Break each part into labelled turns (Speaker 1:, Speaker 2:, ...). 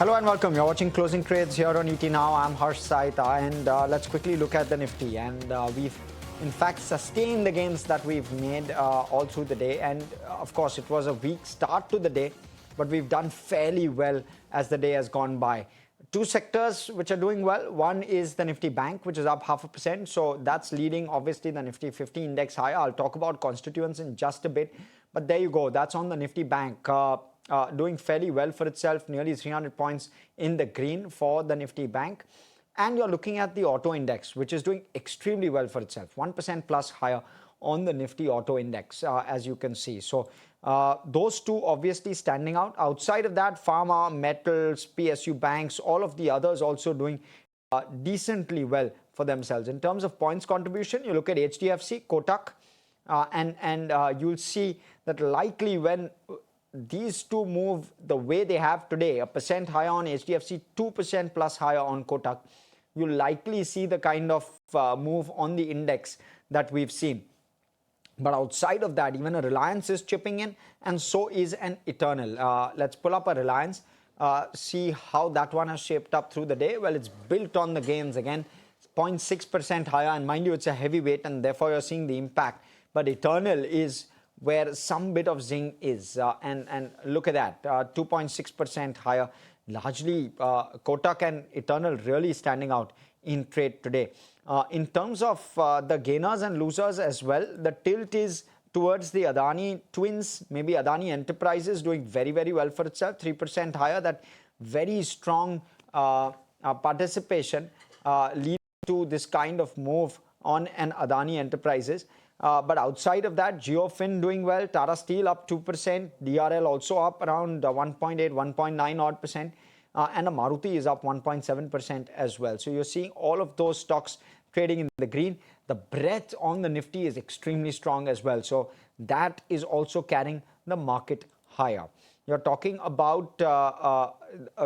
Speaker 1: Hello and welcome. You're watching Closing Trades here on ET Now. I'm Harsh Saita, and let's quickly look at the Nifty. And we've, in fact, sustained the gains that we've made all through the day. And of course, it was a weak start to the day, but we've done fairly well as the day has gone by. Two sectors which are doing well. One is the Nifty Bank, which is up 0.5%. So that's leading, obviously, the Nifty 50 index higher. I'll talk about constituents in just a bit. But there you go. That's on the Nifty Bank. Doing fairly well for itself, nearly 300 points in the green for the Nifty Bank. And you're looking at the auto index, which is doing extremely well for itself, 1% plus higher on the Nifty auto index, as you can see. So those two obviously standing out. Outside of that, pharma, metals, PSU banks, all of the others also doing decently well for themselves. In terms of points contribution, you look at HDFC, Kotak, and you'll see that likely when these two move the way they have today, 1% higher on HDFC, 2% plus higher on Kotak, you'll likely see the kind of move on the index that we've seen. But outside of that, even a Reliance is chipping in, and so is an Eternal. Let's pull up a Reliance, see how that one has shaped up through the day. Well, it's built on the gains again, 0.6% higher, and mind you, it's a heavyweight, and therefore you're seeing the impact. But Eternal is where some bit of zing is, and look at that, 2.6% higher. Largely, Kotak and Eternal really standing out in trade today. In terms of the gainers and losers as well, the tilt is towards the Adani twins, maybe Adani Enterprises doing very, very well for itself, 3% higher. That very strong participation leading to this kind of move on an Adani Enterprises. But outside of that, Geofin doing well, Tata Steel up 2%, DRL also up around 1.8, 1.9 odd percent, and a Maruti is up 1.7% as well. So you're seeing all of those stocks trading in the green. The breadth on the Nifty is extremely strong as well. So that is also carrying the market higher. You're talking about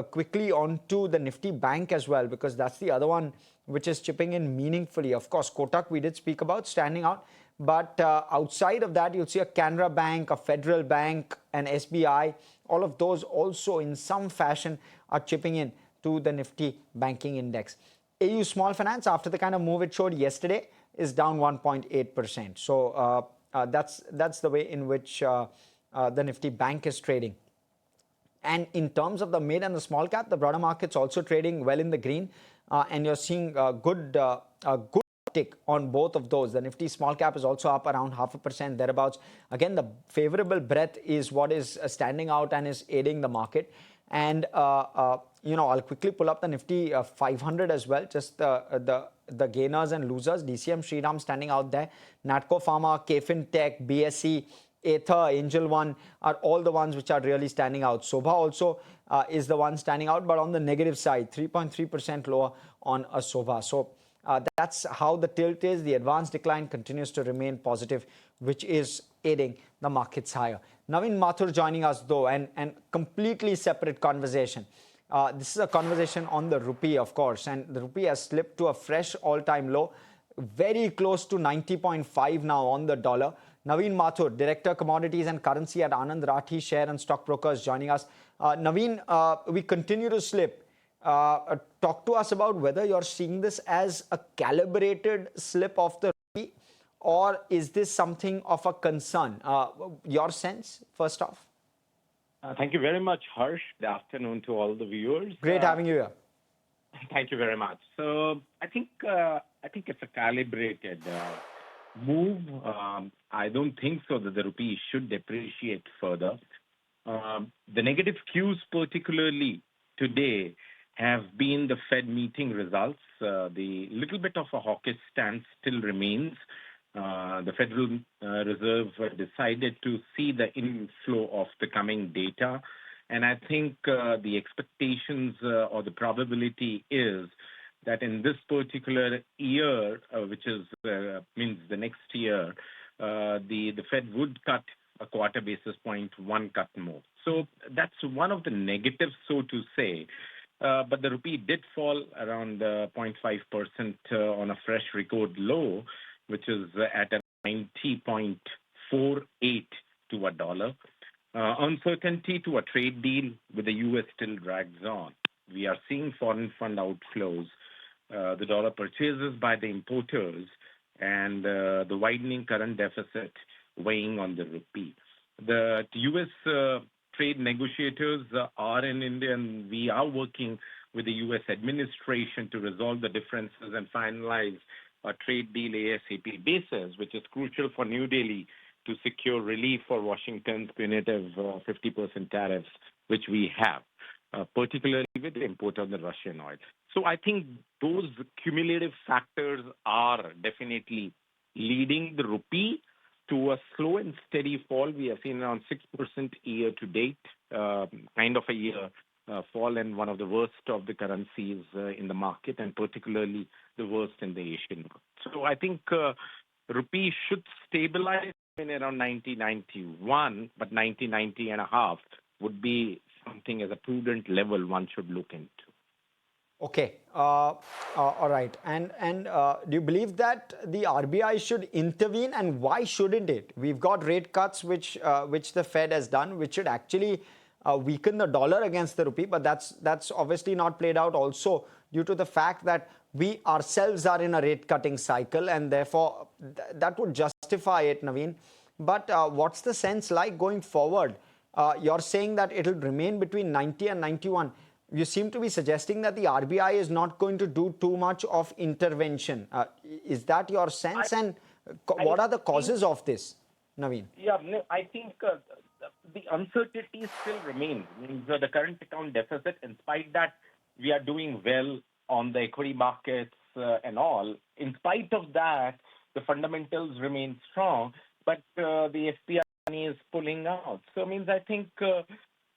Speaker 1: quickly onto the Nifty Bank as well, because that's the other one which is chipping in meaningfully. Of course, Kotak we did speak about standing out. But outside of that, you'll see a Canara Bank, a Federal Bank, an SBI. All of those also in some fashion are chipping in to the Nifty Banking Index. AU Small Finance, after the kind of move it showed yesterday, is down 1.8%. So that's the way in which the Nifty Bank is trading. And in terms of the mid and the small cap, the broader market's also trading well in the green. And you're seeing a good tick on both of those. The Nifty small cap is also up around 0.5% thereabouts. Again, the favorable breadth is what is standing out and is aiding the market. And I'll quickly pull up the Nifty 500 as well, just the gainers and losers. DCM Shriram standing out there. Natco Pharma, KFin Tech, BSE, Aether, Angel One are all the ones which are really standing out. Sobha also is the one standing out, but on the negative side, 3.3% lower on a Sobha. So that's how the tilt is. The advanced decline continues to remain positive, which is aiding the markets higher. Naveen Mathur joining us though, and completely separate conversation. This is a conversation on the Rupee, of course, and the Rupee has slipped to a fresh all-time low, very close to 90.5 now on the dollar. Naveen Mathur, Director Commodities and Currency at Anand Rathi Share and Stockbrokers, joining us. Naveen, we continue to slip. Talk to us about whether you're seeing this as a calibrated slip of the Rupee, or is this something of a concern? Your sense, first off?
Speaker 2: Thank you very much, Harsh. Good afternoon to all the viewers.
Speaker 1: Great having you here.
Speaker 2: Thank you very much. So I think it's a calibrated move. I don't think so that the Rupee should depreciate further. The negative cues, particularly today, have been the Fed meeting results. The little bit of a hawkish stance still remains. The Federal Reserve decided to see the inflow of the coming data. And I think the expectations or the probability is that in this particular year, which is means the next year, the Fed would cut a quarter basis point, one cut more. So that's one of the negatives, so to say. But the Rupee did fall around 0.5% on a fresh record low, which is at a 90.48 to $1. Uncertainty to a trade deal with the U.S. still drags on. we are seeing foreign fund outflows, the dollar purchases by the importers, and the widening current deficit weighing on the rupee. The U.S. Trade negotiators are in India, and we are working with the U.S. administration to resolve the differences and finalize a trade deal ASAP basis, which is crucial for New Delhi to secure relief for Washington's punitive 50% tariffs, which we have, particularly with the import of the Russian oil. So I think those cumulative factors are definitely leading the rupee to a slow and steady fall. We have seen around 6% year to date, kind of a year fall, and one of the worst of the currencies in the market, and particularly the worst in the Asian market. So I think rupee should stabilize in around 90.91, but 90.90 and a half would be something as a prudent level one should look into.
Speaker 1: Okay, all right. And do you believe that the RBI should intervene, and why shouldn't it? We've got rate cuts which the Fed has done, which should actually weaken the dollar against the rupee, but that's obviously not played out also due to the fact that we ourselves are in a rate cutting cycle, and therefore that would justify it, Naveen. But what's the sense like going forward? You're saying that it'll remain between 90 and 91. You seem to be suggesting that the RBI is not going to do too much of intervention. Is that your sense? And what are the causes of this, Naveen?
Speaker 2: Yeah, I think the uncertainty still remains. The current account deficit, in spite that we are doing well on the equity markets and all, in spite of that, the fundamentals remain strong, but the FPI is pulling out. So I think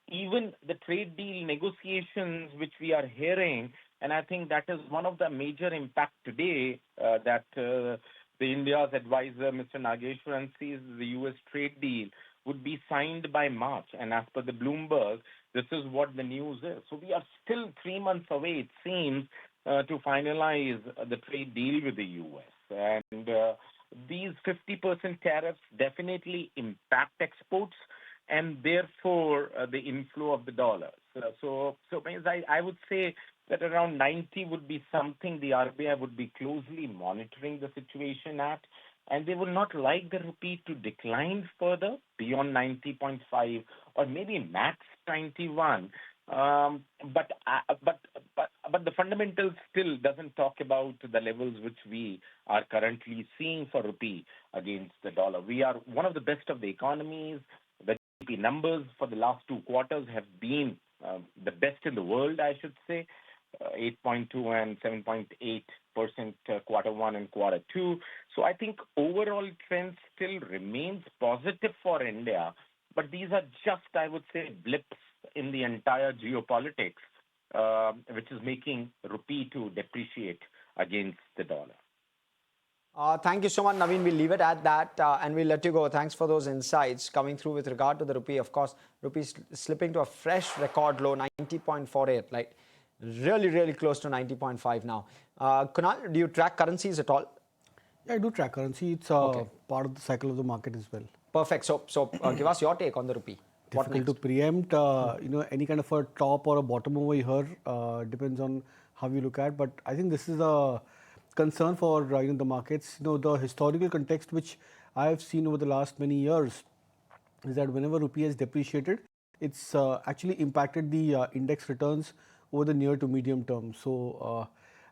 Speaker 2: even the trade deal negotiations which we are hearing, and I think that is one of the major impact today that the India's advisor, Mr. Nageshwaran, sees the U.S. trade deal would be signed by March. And as per the Bloomberg, this is what the news is. So we are still 3 months away, it seems, to finalize the trade deal with the U.S. And these 50% tariffs definitely impact exports, and therefore the inflow of the dollars. So I would say that around 90 would be something the RBI would be closely monitoring the situation at, and they would not like the rupee to decline further beyond 90.5 or maybe max 91. But the fundamentals still doesn't talk about the levels which we are currently seeing for rupee against the dollar. We are one of the best of the economies. The GDP numbers for the last 2 quarters have been the best in the world, I should say. 8.2 and 7.8% quarter one and quarter two. So I think overall trend still remains positive for India, but these are just, I would say, blips in the entire geopolitics, which is making rupee to depreciate against the dollar.
Speaker 1: Thank you so much, Naveen. We'll leave it at that and we'll let you go. Thanks for those insights coming through with regard to the rupee. Of course, rupee slipping to a fresh record low, 90.48, like really, really close to 90.5 now. Kunal, do you track currencies at all?
Speaker 3: Yeah, I do track currency. It's part of the cycle of the market as well.
Speaker 1: Perfect. So give us your take on the rupee.
Speaker 3: Difficult to preempt. Any kind of a top or a bottom over here depends on how you look at. But I think this is a concern for the markets. The historical context which I have seen over the last many years is that whenever rupee has depreciated, it's actually impacted the index returns over the near to medium term. So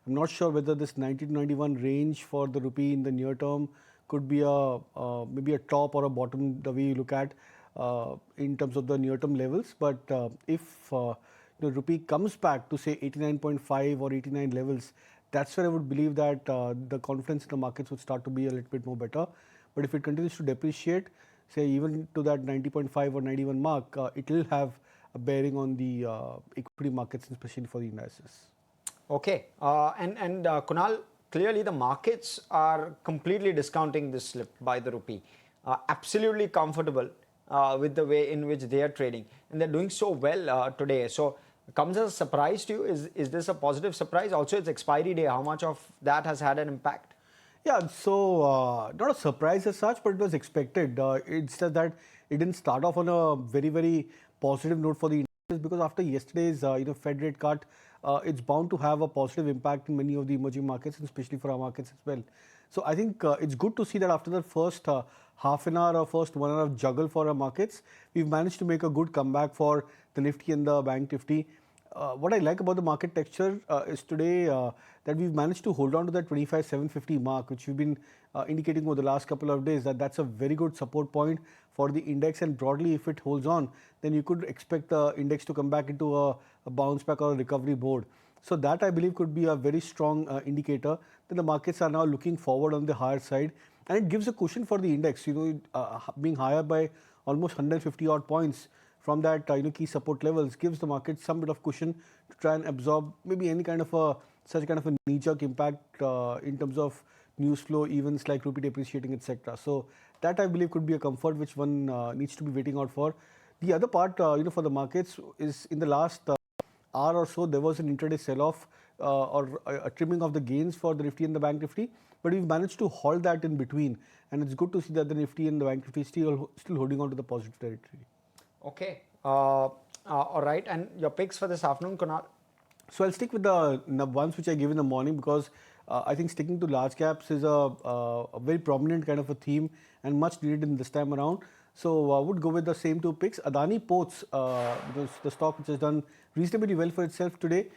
Speaker 3: I'm not sure whether this 90 to 91 range for the rupee in the near term could be maybe a top or a bottom the way you look at in terms of the near term levels. But if the rupee comes back to say 89.5 or 89 levels, that's where I would believe that the confidence in the markets would start to be a little bit more better. But if it continues to depreciate, say even to that 90.5 or 91 mark, it will have a bearing on the equity markets, especially for the indices.
Speaker 1: Okay. And Kunal, clearly the markets are completely discounting this slip by the rupee. Absolutely comfortable with the way in which they are trading. And they're doing so well today. So comes as a surprise to you. Is this a positive surprise? Also, it's expiry day. How much of that has had an impact?
Speaker 3: Yeah, so not a surprise as such, but it was expected. It's just that it didn't start off on a very, very positive note for the indices, because after yesterday's Fed rate cut, it's bound to have a positive impact in many of the emerging markets, and especially for our markets as well. So I think it's good to see that after the first half an hour or first 1 hour of juggle for our markets, we've managed to make a good comeback for the Nifty and the Bank Nifty. What I like about the market texture is today that we've managed to hold on to that 25,750 mark, which we've been indicating over the last couple of days, that that's a very good support point for the index. And broadly, if it holds on, then you could expect the index to come back into a bounce back or a recovery mode. So that, I believe, could be a very strong indicator that the markets are now looking forward on the higher side, and it gives a cushion for the index. Being higher by almost 150 odd points from that key support levels gives the market some bit of cushion to try and absorb maybe any kind of a such kind of a knee-jerk impact in terms of news flow, events like rupee depreciating, etc. So that, I believe, could be a comfort which one needs to be waiting out for. The other part, for the markets is in the last hour or so, there was an intraday sell-off or a trimming of the gains for the Nifty and the Bank Nifty, but we've managed to halt that in between, and it's good to see that the Nifty and the Bank Nifty still holding on to the positive territory.
Speaker 1: Okay. All right. And your picks for this afternoon, Kunal?
Speaker 3: So I'll stick with the ones which I gave in the morning, because I think sticking to large caps is a very prominent kind of a theme and much needed in this time around. So I would go with the same two picks. Adani Ports, the stock which has done reasonably well for itself today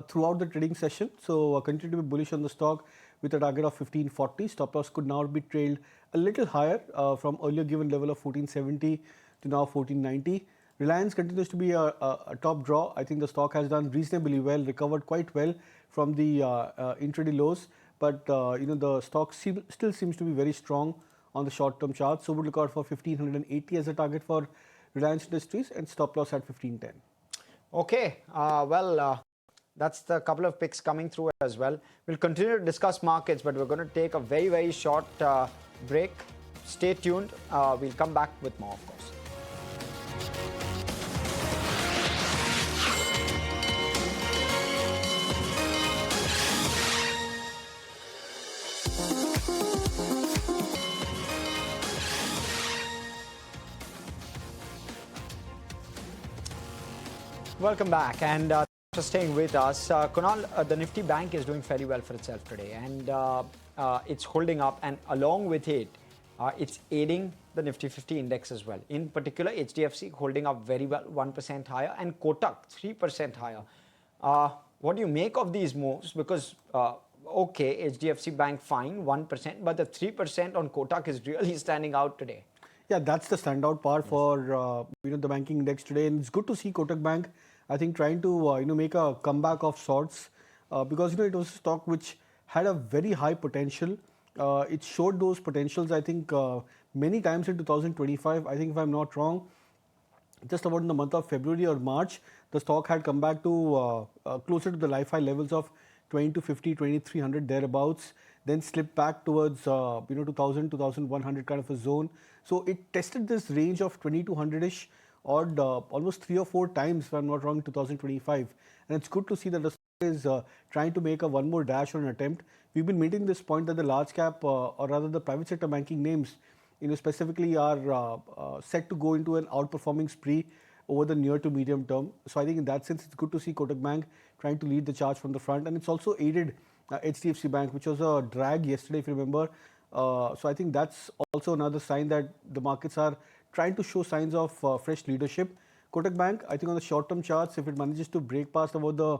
Speaker 3: throughout the trading session. So continue to be bullish on the stock with a target of 1540. Stop loss could now be trailed a little higher from earlier given level of 1470 to now 1490. Reliance continues to be a top draw. I think the stock has done reasonably well, recovered quite well from the intraday lows, but the stock still seems to be very strong on the short-term chart. So would look out for 1580 as a target for Reliance Industries and stop loss at 1510.
Speaker 1: Okay. That's the couple of picks coming through as well. We'll continue to discuss markets, but we're going to take a very, very short break. Stay tuned. We'll come back with more, of course. Welcome back, and thanks for staying with us. Kunal, the Nifty Bank is doing fairly well for itself today, and it's holding up, and along with it, it's aiding the Nifty 50 index as well. In particular, HDFC holding up very well, 1% higher, and Kotak 3% higher. What do you make of these moves? Because okay, HDFC Bank fine, 1%, but the 3% on Kotak is really standing out today.
Speaker 3: Yeah, that's the standout part for the banking index today, and it's good to see Kotak Bank, I think, trying to make a comeback of sorts, because it was a stock which had a very high potential. It showed those potentials, I think, many times in 2025. I think, if I'm not wrong, just about in the month of February or March, the stock had come back to closer to the life high levels of 2250, 2300 thereabouts, then slipped back towards 2000, 2100 kind of a zone. So it tested this range of 2200-ish odd almost 3 or 4 times, if I'm not wrong, in 2025. And it's good to see that the stock is trying to make one more dash or an attempt. We've been making this point that the large cap or rather the private sector banking names, specifically are set to go into an outperforming spree over the near to medium term. So I think in that sense, it's good to see Kotak Bank trying to lead the charge from the front. And it's also aided HDFC Bank, which was a drag yesterday, if you remember. So I think that's also another sign that the markets are trying to show signs of fresh leadership. Kotak Bank, I think on the short-term charts, if it manages to break past about the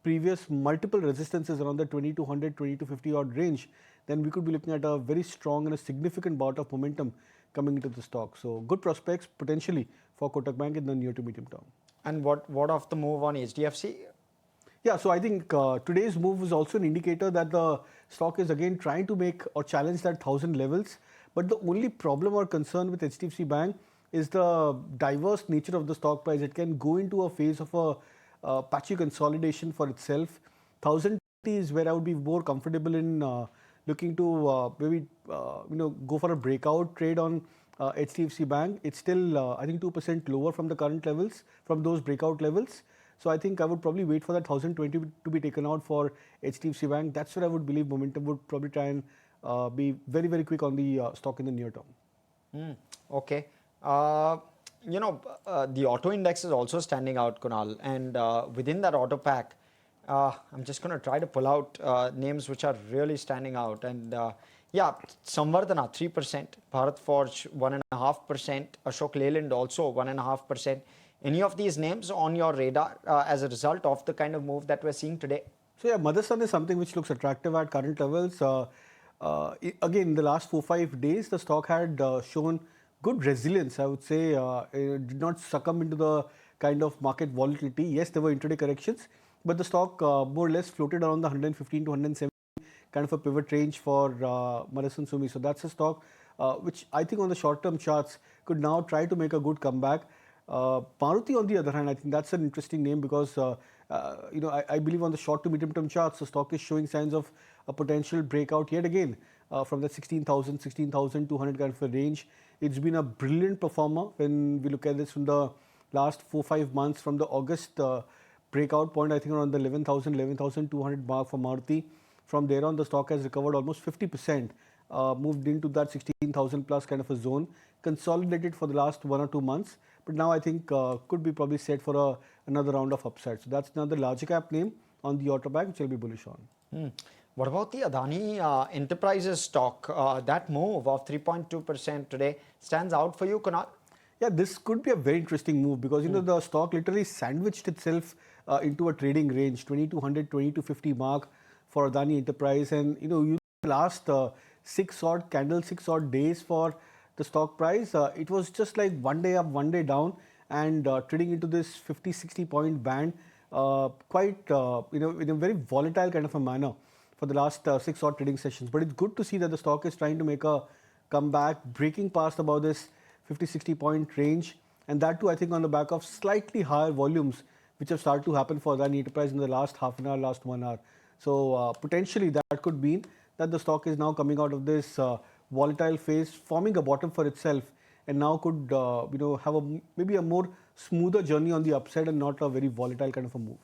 Speaker 3: previous multiple resistances around the 2200, 2250 odd range, then we could be looking at a very strong and a significant bout of momentum coming into the stock. So good prospects potentially for Kotak Bank in the near to medium term.
Speaker 1: And what of the move on HDFC?
Speaker 3: Yeah, so I think today's move is also an indicator that the stock is again trying to make or challenge that 1000 levels. But the only problem or concern with HDFC Bank is the diverse nature of the stock price. It can go into a phase of a patchy consolidation for itself. 1000 is where I would be more comfortable in looking to maybe go for a breakout trade on HDFC Bank. It's still I think 2% lower from the current levels, from those breakout levels. So I think I would probably wait for that 1020 to be taken out for HDFC Bank. That's where I would believe momentum would probably try and be very, very quick on the stock in the near term.
Speaker 1: Okay. The auto index is also standing out, Kunal, and within that auto pack, I'm just going to try to pull out names which are really standing out. And yeah, Samvardhana 3%, Bharat Forge 1.5%, Ashok Leyland also 1.5%. Any of these names on your radar as a result of the kind of move that we're seeing today?
Speaker 3: So yeah, Motherson is something which looks attractive at current levels. Again, in the last 4-5 days, the stock had shown good resilience. I would say it did not succumb into the kind of market volatility. Yes, there were intraday corrections, but the stock more or less floated around the 115 to 170 kind of a pivot range for Motherson Sumi. So that's a stock which I think on the short-term charts could now try to make a good comeback. Maruti, on the other hand, I think that's an interesting name because I believe on the short to medium term charts, the stock is showing signs of a potential breakout yet again from the 16,000, 16,200 kind of a range. It's been a brilliant performer when we look at this from the last 4-5 months from the August breakout point, I think around the 11,000, 11,200 mark for Maruti. From there on, the stock has recovered almost 50%, moved into that 16,000 plus kind of a zone, consolidated for the last 1 or 2 months. But now I think could be probably set for another round of upside. So that's another large cap name on the auto bag, which I'll be bullish on.
Speaker 1: What about the Adani Enterprises stock? That move of 3.2% today stands out for you, Kunal?
Speaker 3: Yeah, this could be a very interesting move because the stock literally sandwiched itself into a trading range, 2200, 2250 mark for Adani Enterprise, and last 6 odd days for the stock price, it was just like one day up, one day down, and trading into this 50-60 point band, quite in a very volatile kind of a manner for the last 6 odd trading sessions. But it's good to see that the stock is trying to make a comeback, breaking past about this 50-60 point range, and that too I think on the back of slightly higher volumes which have started to happen for Adani Enterprise in the last half an hour, last 1 hour. So potentially that could mean that the stock is now coming out of this volatile phase, forming a bottom for itself, and now could have maybe a more smoother journey on the upside and not a very volatile kind of a move.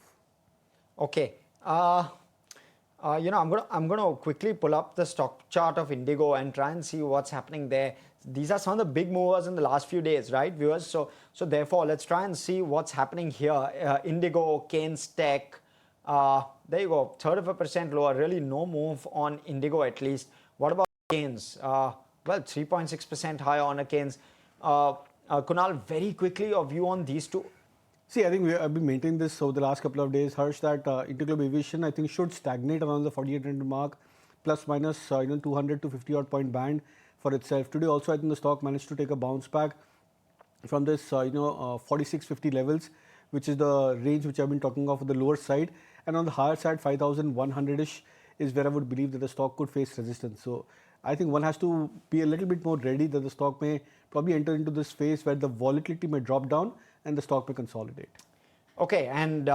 Speaker 1: Okay. I'm going to quickly pull up the stock chart of Indigo and try and see what's happening there. These are some of the big movers in the last few days, right, viewers? So therefore, let's try and see what's happening here. Indigo, Keynes Tech, there you go, 1/3% lower. Really no move on Indigo at least. What about Keynes? Well, 3.6% higher on a Keynes. Kunal, very quickly, your view on these two?
Speaker 3: See, I think I've been maintaining this over the last couple of days, Harsh, that Interglobe Aviation, I think, should stagnate around the 4,800 mark, plus minus 200 to 50 odd point band for itself. Today also, I think the stock managed to take a bounce back from this 4650 levels, which is the range which I've been talking of, the lower side, and on the higher side 5100ish is where I would believe that the stock could face resistance. So I think one has to be a little bit more ready that the stock may probably enter into this phase where the volatility may drop down and the stock may consolidate.
Speaker 1: Okay, and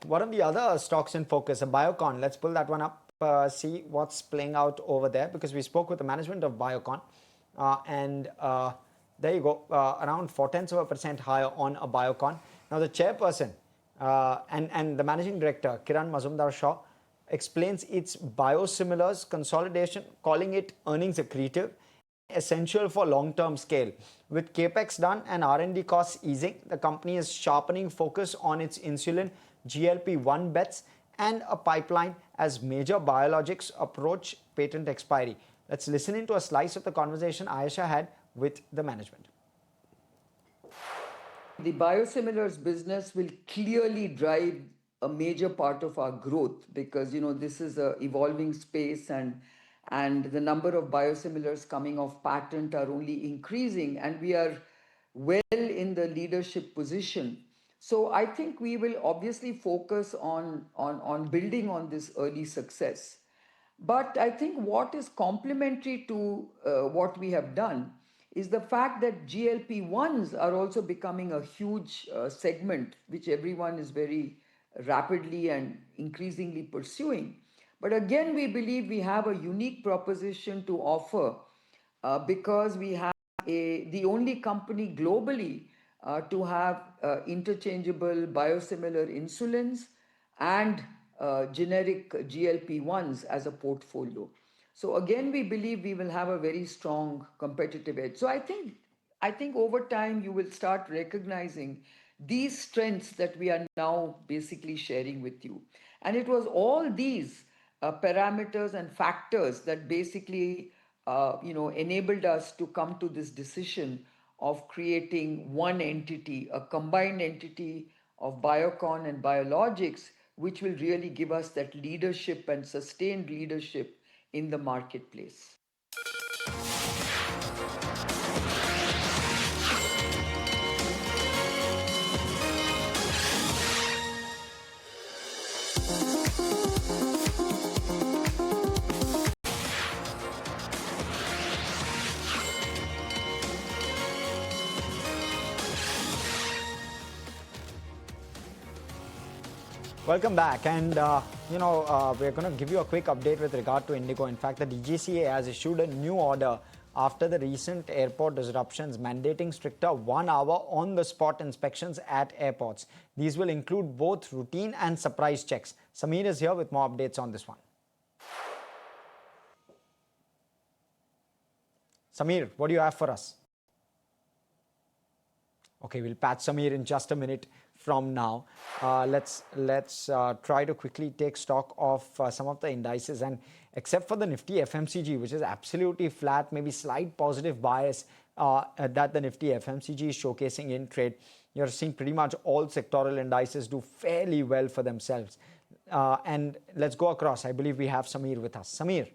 Speaker 1: one of the other stocks in focus, a Biocon. Let's pull that one up, see what's playing out over there, because we spoke with the management of Biocon, and there you go, around 0.4% higher on a Biocon. Now the chairperson and the managing director, Kiran Mazumdar-Shaw, explains its biosimilars consolidation, calling it earnings accretive, essential for long-term scale. With capex done and R&D costs easing, the company is sharpening focus on its insulin GLP-1 bets and a pipeline as major biologics approach patent expiry. Let's listen into a slice of the conversation Ayesha had with the management.
Speaker 4: The biosimilars business will clearly drive a major part of our growth because this is a evolving space, and the number of biosimilars coming off patent are only increasing, and we are well in the leadership position. So I think we will obviously focus on building on this early success. But I think what is complementary to what we have done is the fact that GLP-1s are also becoming a huge segment, which everyone is very rapidly and increasingly pursuing. But again, we believe we have a unique proposition to offer because we have the only company globally to have interchangeable biosimilar insulins and generic GLP-1s as a portfolio. So again, we believe we will have a very strong competitive edge. So I think over time you will start recognizing these strengths that we are now basically sharing with you. And it was all these parameters and factors that basically enabled us to come to this decision of creating one entity, a combined entity of Biocon and biologics, which will really give us that leadership and sustained leadership in the marketplace.
Speaker 1: Welcome back, and we're going to give you a quick update with regard to Indigo. In fact, the DGCA has issued a new order after the recent airport disruptions mandating stricter 1 hour on-the-spot inspections at airports. These will include both routine and surprise checks. Sameer is here with more updates on this one. Sameer, what do you have for us? Okay, we'll patch Sameer in just a minute from now. Let's try to quickly take stock of some of the indices, and except for the Nifty FMCG, which is absolutely flat, maybe slight positive bias that the Nifty FMCG is showcasing in trade, you're seeing pretty much all sectoral indices do fairly well for themselves. And let's go across. I believe we have Sameer with us. Sameer.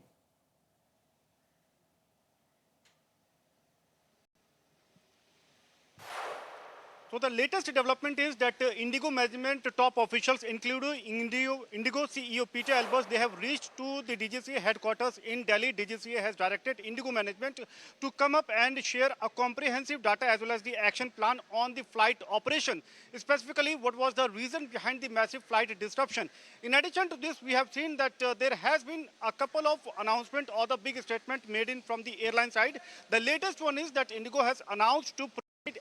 Speaker 5: So the latest development is that Indigo management top officials, including Indigo CEO Peter Albers, they have reached to the DGCA headquarters in Delhi. DGCA has directed Indigo management to come up and share a comprehensive data as well as the action plan on the flight operation. Specifically, what was the reason behind the massive flight disruption? In addition to this, we have seen that there has been a couple of announcements or the big statement made in from the airline side. The latest one is that Indigo has announced to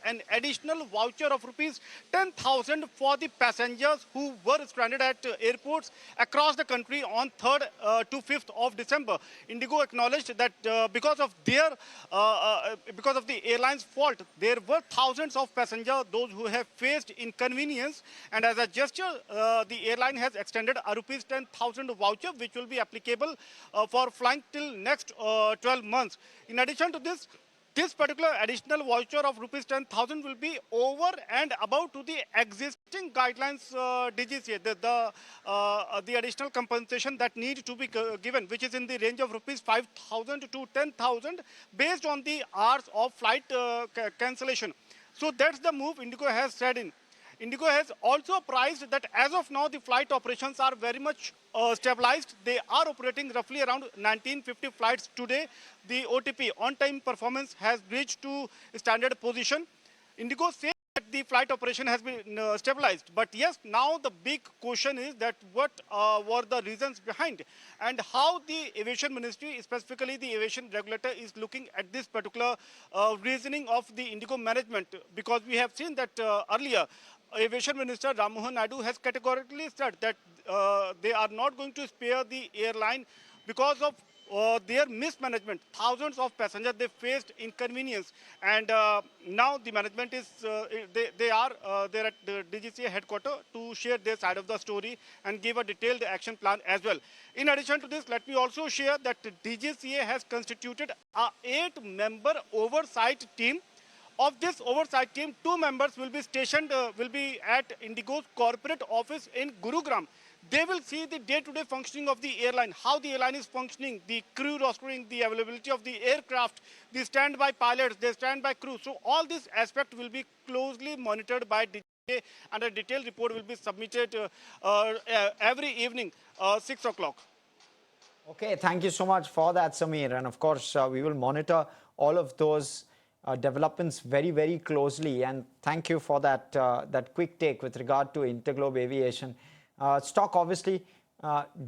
Speaker 5: an additional voucher of rupees 10,000 for the passengers who were stranded at airports across the country on 3rd to 5th of December. Indigo acknowledged that because of the airline's fault, there were thousands of passengers, those who have faced inconvenience, and as a gesture, the airline has extended a rupees 10,000 voucher, which will be applicable for flying till next 12 months. In addition to this, this particular additional voucher of rupees 10,000 will be over and above to the existing guidelines DGCA, the additional compensation that needs to be given, which is in the range of rupees 5,000 to 10,000 based on the hours of flight cancellation. So that's the move Indigo has said in. Indigo has also priced that as of now, the flight operations are very much stabilized. They are operating roughly around 1950 flights today. The OTP, on-time performance, has reached to standard position. Indigo says that the flight operation has been stabilized. But yes, now the big question is that what were the reasons behind and how the aviation ministry, specifically the aviation regulator, is looking at this particular reasoning of the Indigo management. Because we have seen that earlier, Aviation Minister Ram Mohan Naidu has categorically said that they are not going to spare the airline because of their mismanagement. Thousands of passengers, they faced inconvenience, and now the management is they are there at the DGCA headquarters to share their side of the story and give a detailed action plan as well. In addition to this, let me also share that the DGCA has constituted a 8-member oversight team. Of this oversight team, 2 members will be stationed, will be at Indigo's corporate office in Gurugram. They will see the day-to-day functioning of the airline, how the airline is functioning, the crew rostering, the availability of the aircraft, the standby pilots, the standby crew. So all this aspect will be closely monitored by DGA, and a detailed report will be submitted every evening, 6 o'clock.
Speaker 1: Okay, thank you so much for that, Sameer. And of course, we will monitor all of those developments very, very closely. And thank you for that that quick take with regard to Interglobe Aviation. Stock obviously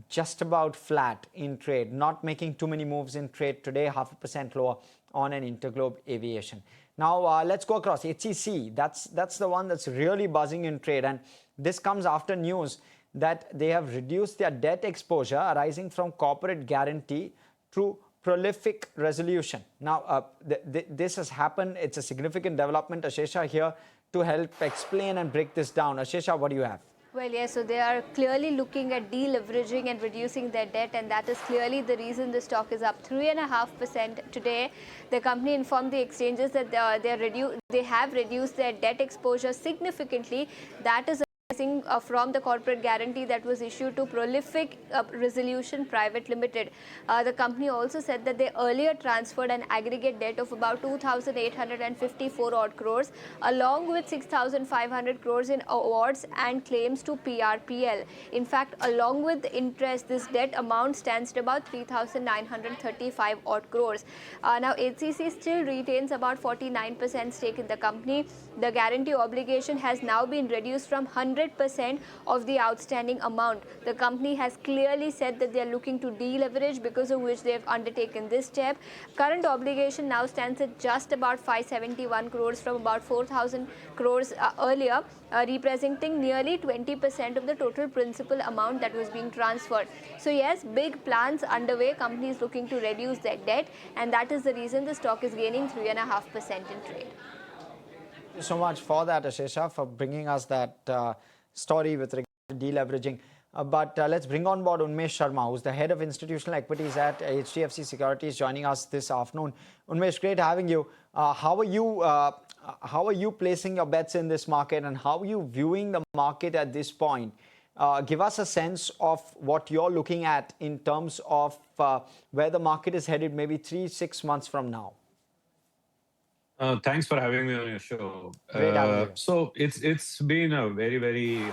Speaker 1: just about flat in trade, not making too many moves in trade today, 0.5% lower on an Interglobe Aviation. Now let's go across HCC. That's the one that's really buzzing in trade, and this comes after news that they have reduced their debt exposure arising from corporate guarantee through prolific resolution. Now, this has happened. It's a significant development. Ashesha here to help explain and break this down. Ashesha, what do you have?
Speaker 6: Well, yes, so they are clearly looking at deleveraging and reducing their debt, and that is clearly the reason the stock is up 3.5% today. The company informed the exchanges that they have reduced their debt exposure significantly. That is from the corporate guarantee that was issued to Prolific Resolution Private Limited. The company also said that they earlier transferred an aggregate debt of about 2,854 odd crores, along with 6,500 crores in awards and claims to PRPL. In fact, along with interest, this debt amount stands at about 3,935 odd crores. Now, HCC still retains about 49% stake in the company. The guarantee obligation has now been reduced from 100% of the outstanding amount. The company has clearly said that they are looking to deleverage, because of which they have undertaken this step. Current obligation now stands at just about 571 crores from about 4,000 crores earlier, representing nearly 20% of the total principal amount that was being transferred. So yes, big plans underway. Company is looking to reduce their debt, and that is the reason the stock is gaining 3.5% in trade.
Speaker 1: Thank you so much for that, Ashesha, for bringing us that story with regard to deleveraging. But let's bring on board Unmesh Sharma, who's the head of institutional equities at HDFC Securities, joining us this afternoon. Unmesh, great having you. How are you placing your bets in this market, and how are you viewing the market at this point? Give us a sense of what you're looking at in terms of where the market is headed maybe 3-6 months from now.
Speaker 7: Thanks for having me on your show.
Speaker 1: Great having you.
Speaker 7: So it's been a very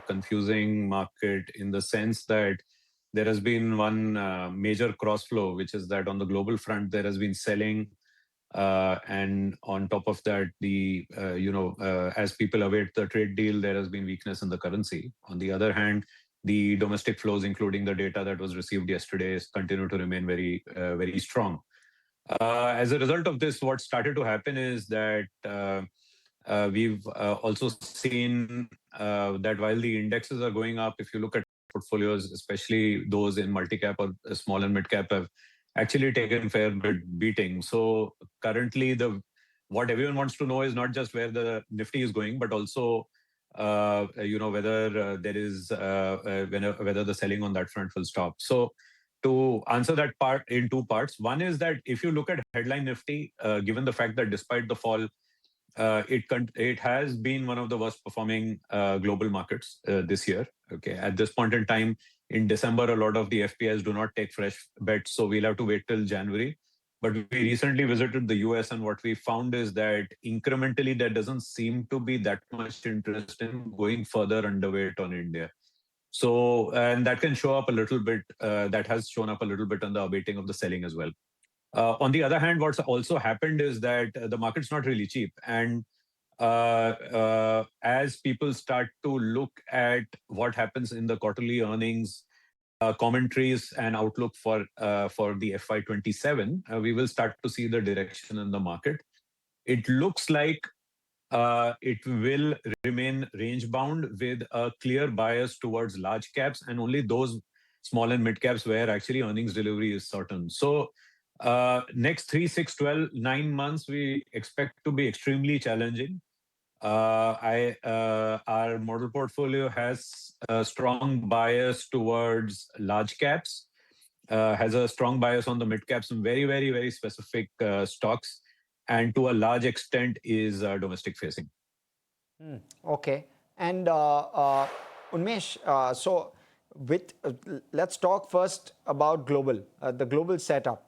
Speaker 7: confusing market, in the sense that there has been one major cross flow, which is that on the global front there has been selling, and on top of that, the as people await the trade deal, there has been weakness in the currency. On the other hand, the domestic flows, including the data that was received yesterday, continue to remain very strong. As a result of this, what started to happen is that we've also seen that while the indexes are going up, if you look at portfolios, especially those in multi-cap or small and mid-cap, have actually taken fair bit beating. So currently, what everyone wants to know is not just where the Nifty is going, but also whether there is whether the selling on that front will stop. So to answer that part in two parts, one is that if you look at headline Nifty, given the fact that despite the fall, it has been one of the worst performing global markets this year. Okay, at this point in time, in December, a lot of the FPIs do not take fresh bets, so we'll have to wait till January. But we recently visited the US, and what we found is that incrementally there doesn't seem to be that much interest in going further underweight on India. So, and that can show up a little bit, that has shown up a little bit on the abating of the selling as well. On the other hand, what's also happened is that the market's not really cheap. And as people start to look at what happens in the quarterly earnings, commentaries and outlook for the FY27, we will start to see the direction in the market. It looks like it will remain range bound with a clear bias towards large caps, and only those small and mid caps where actually earnings delivery is certain. So next 3, 6, 12, 9 months, we expect to be extremely challenging. Our model portfolio has a strong bias towards large caps, has a strong bias on the mid caps, and very specific stocks, and to a large extent is domestic facing.
Speaker 1: Okay. And Unmesh, so let's talk first about the global setup.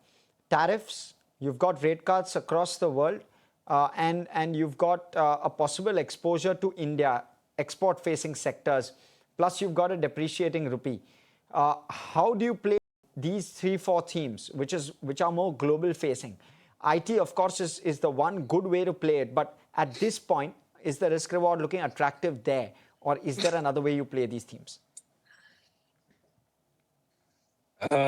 Speaker 1: Tariffs, you've got rate cuts across the world, and you've got a possible exposure to India, export-facing sectors, plus you've got a depreciating rupee. How do you play these 3-4 themes, which are more global-facing? IT, of course, is the one good way to play it, but at this point, is the risk-reward looking attractive there, or is there another way you play these themes?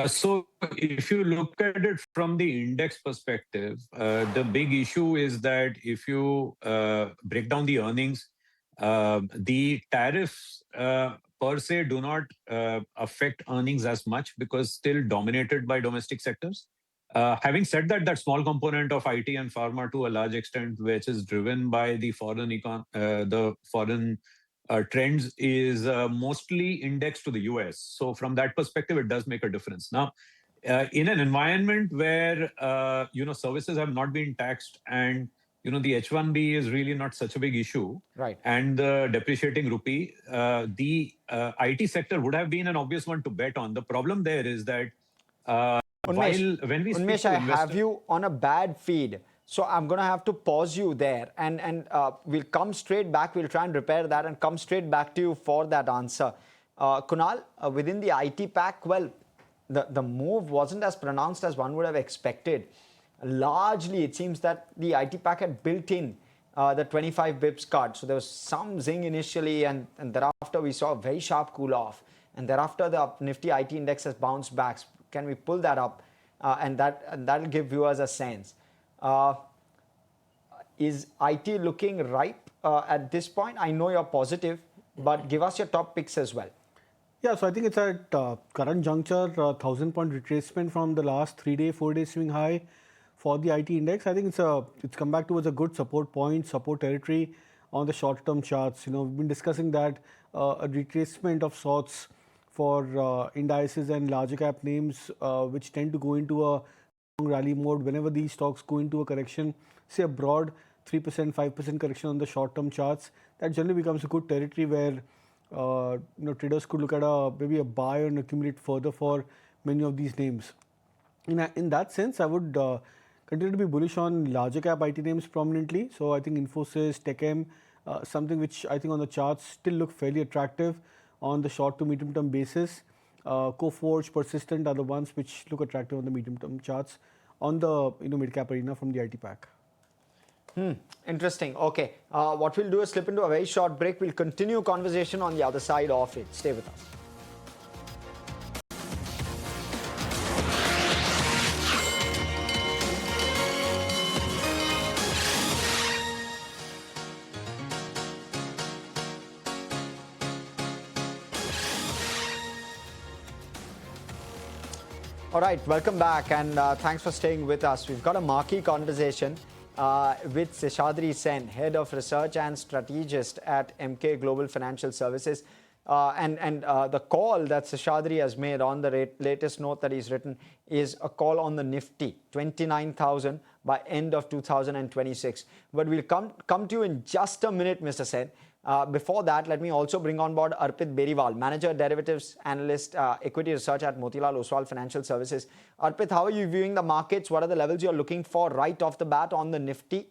Speaker 7: So if you look at it from the index perspective, the big issue is that if you break down the earnings, the tariffs per se do not affect earnings as much, because still dominated by domestic sectors. Having said that, that small component of IT and pharma to a large extent, which is driven by the foreign trends is mostly indexed to the US. So from that perspective, it does make a difference. Now, in an environment where services have not been taxed and the H1B is really not such a big issue,
Speaker 1: Right.
Speaker 7: and the depreciating rupee, the IT sector would have been an obvious one to bet on. The problem there is that when we speak
Speaker 1: Unmesh,
Speaker 7: to
Speaker 1: I have
Speaker 7: investors,
Speaker 1: you on a bad feed. So I'm going to have to pause you there and we'll come straight back. We'll try and repair that and come straight back to you for that answer. Kunal, within the IT pack, well, the move wasn't as pronounced as one would have expected. Largely, it seems that the IT pack had built in the 25 bips cut. So there was some zing initially and thereafter we saw a very sharp cool off. And thereafter the Nifty IT index has bounced back. Can we pull that up? And that'll give viewers a sense. Is IT looking ripe at this point? I know you're positive, but give us your top picks as well.
Speaker 3: Yeah, so I think it's at current juncture, 1,000-point retracement from the last 3-day, 4-day swing high for the IT index. I think it's come back towards a good support point, support territory on the short-term charts. We've been discussing that a retracement of sorts for indices and larger cap names, which tend to go into a long rally mode whenever these stocks go into a correction, say a broad 3%, 5% correction on the short-term charts. That generally becomes a good territory where traders could look at maybe a buy and accumulate further for many of these names. In that sense, I would continue to be bullish on larger cap IT names prominently. So I think Infosys, TechM, something which I think on the charts still look fairly attractive on the short to medium term basis. Coforge, Persistent are the ones which look attractive on the medium term charts on the mid cap arena from the IT pack.
Speaker 1: Interesting. Okay. What we'll do is slip into a very short break. We'll continue conversation on the other side of it. Stay with us. All right, welcome back and thanks for staying with us. We've got a marquee conversation with Seshadri Sen, Head of Research and Strategist at MK Global Financial Services. The call that Seshadri has made on the latest note that he's written is a call on the Nifty, 29,000 by end of 2026. But we'll come to you in just a minute, Mr. Sen. Before that, let me also bring on board Arpit Beriwal, Manager Derivatives Analyst, Equity Research at Motilal Oswal Financial Services. Arpit, how are you viewing the markets? What are the levels you're looking for right off the bat on the Nifty?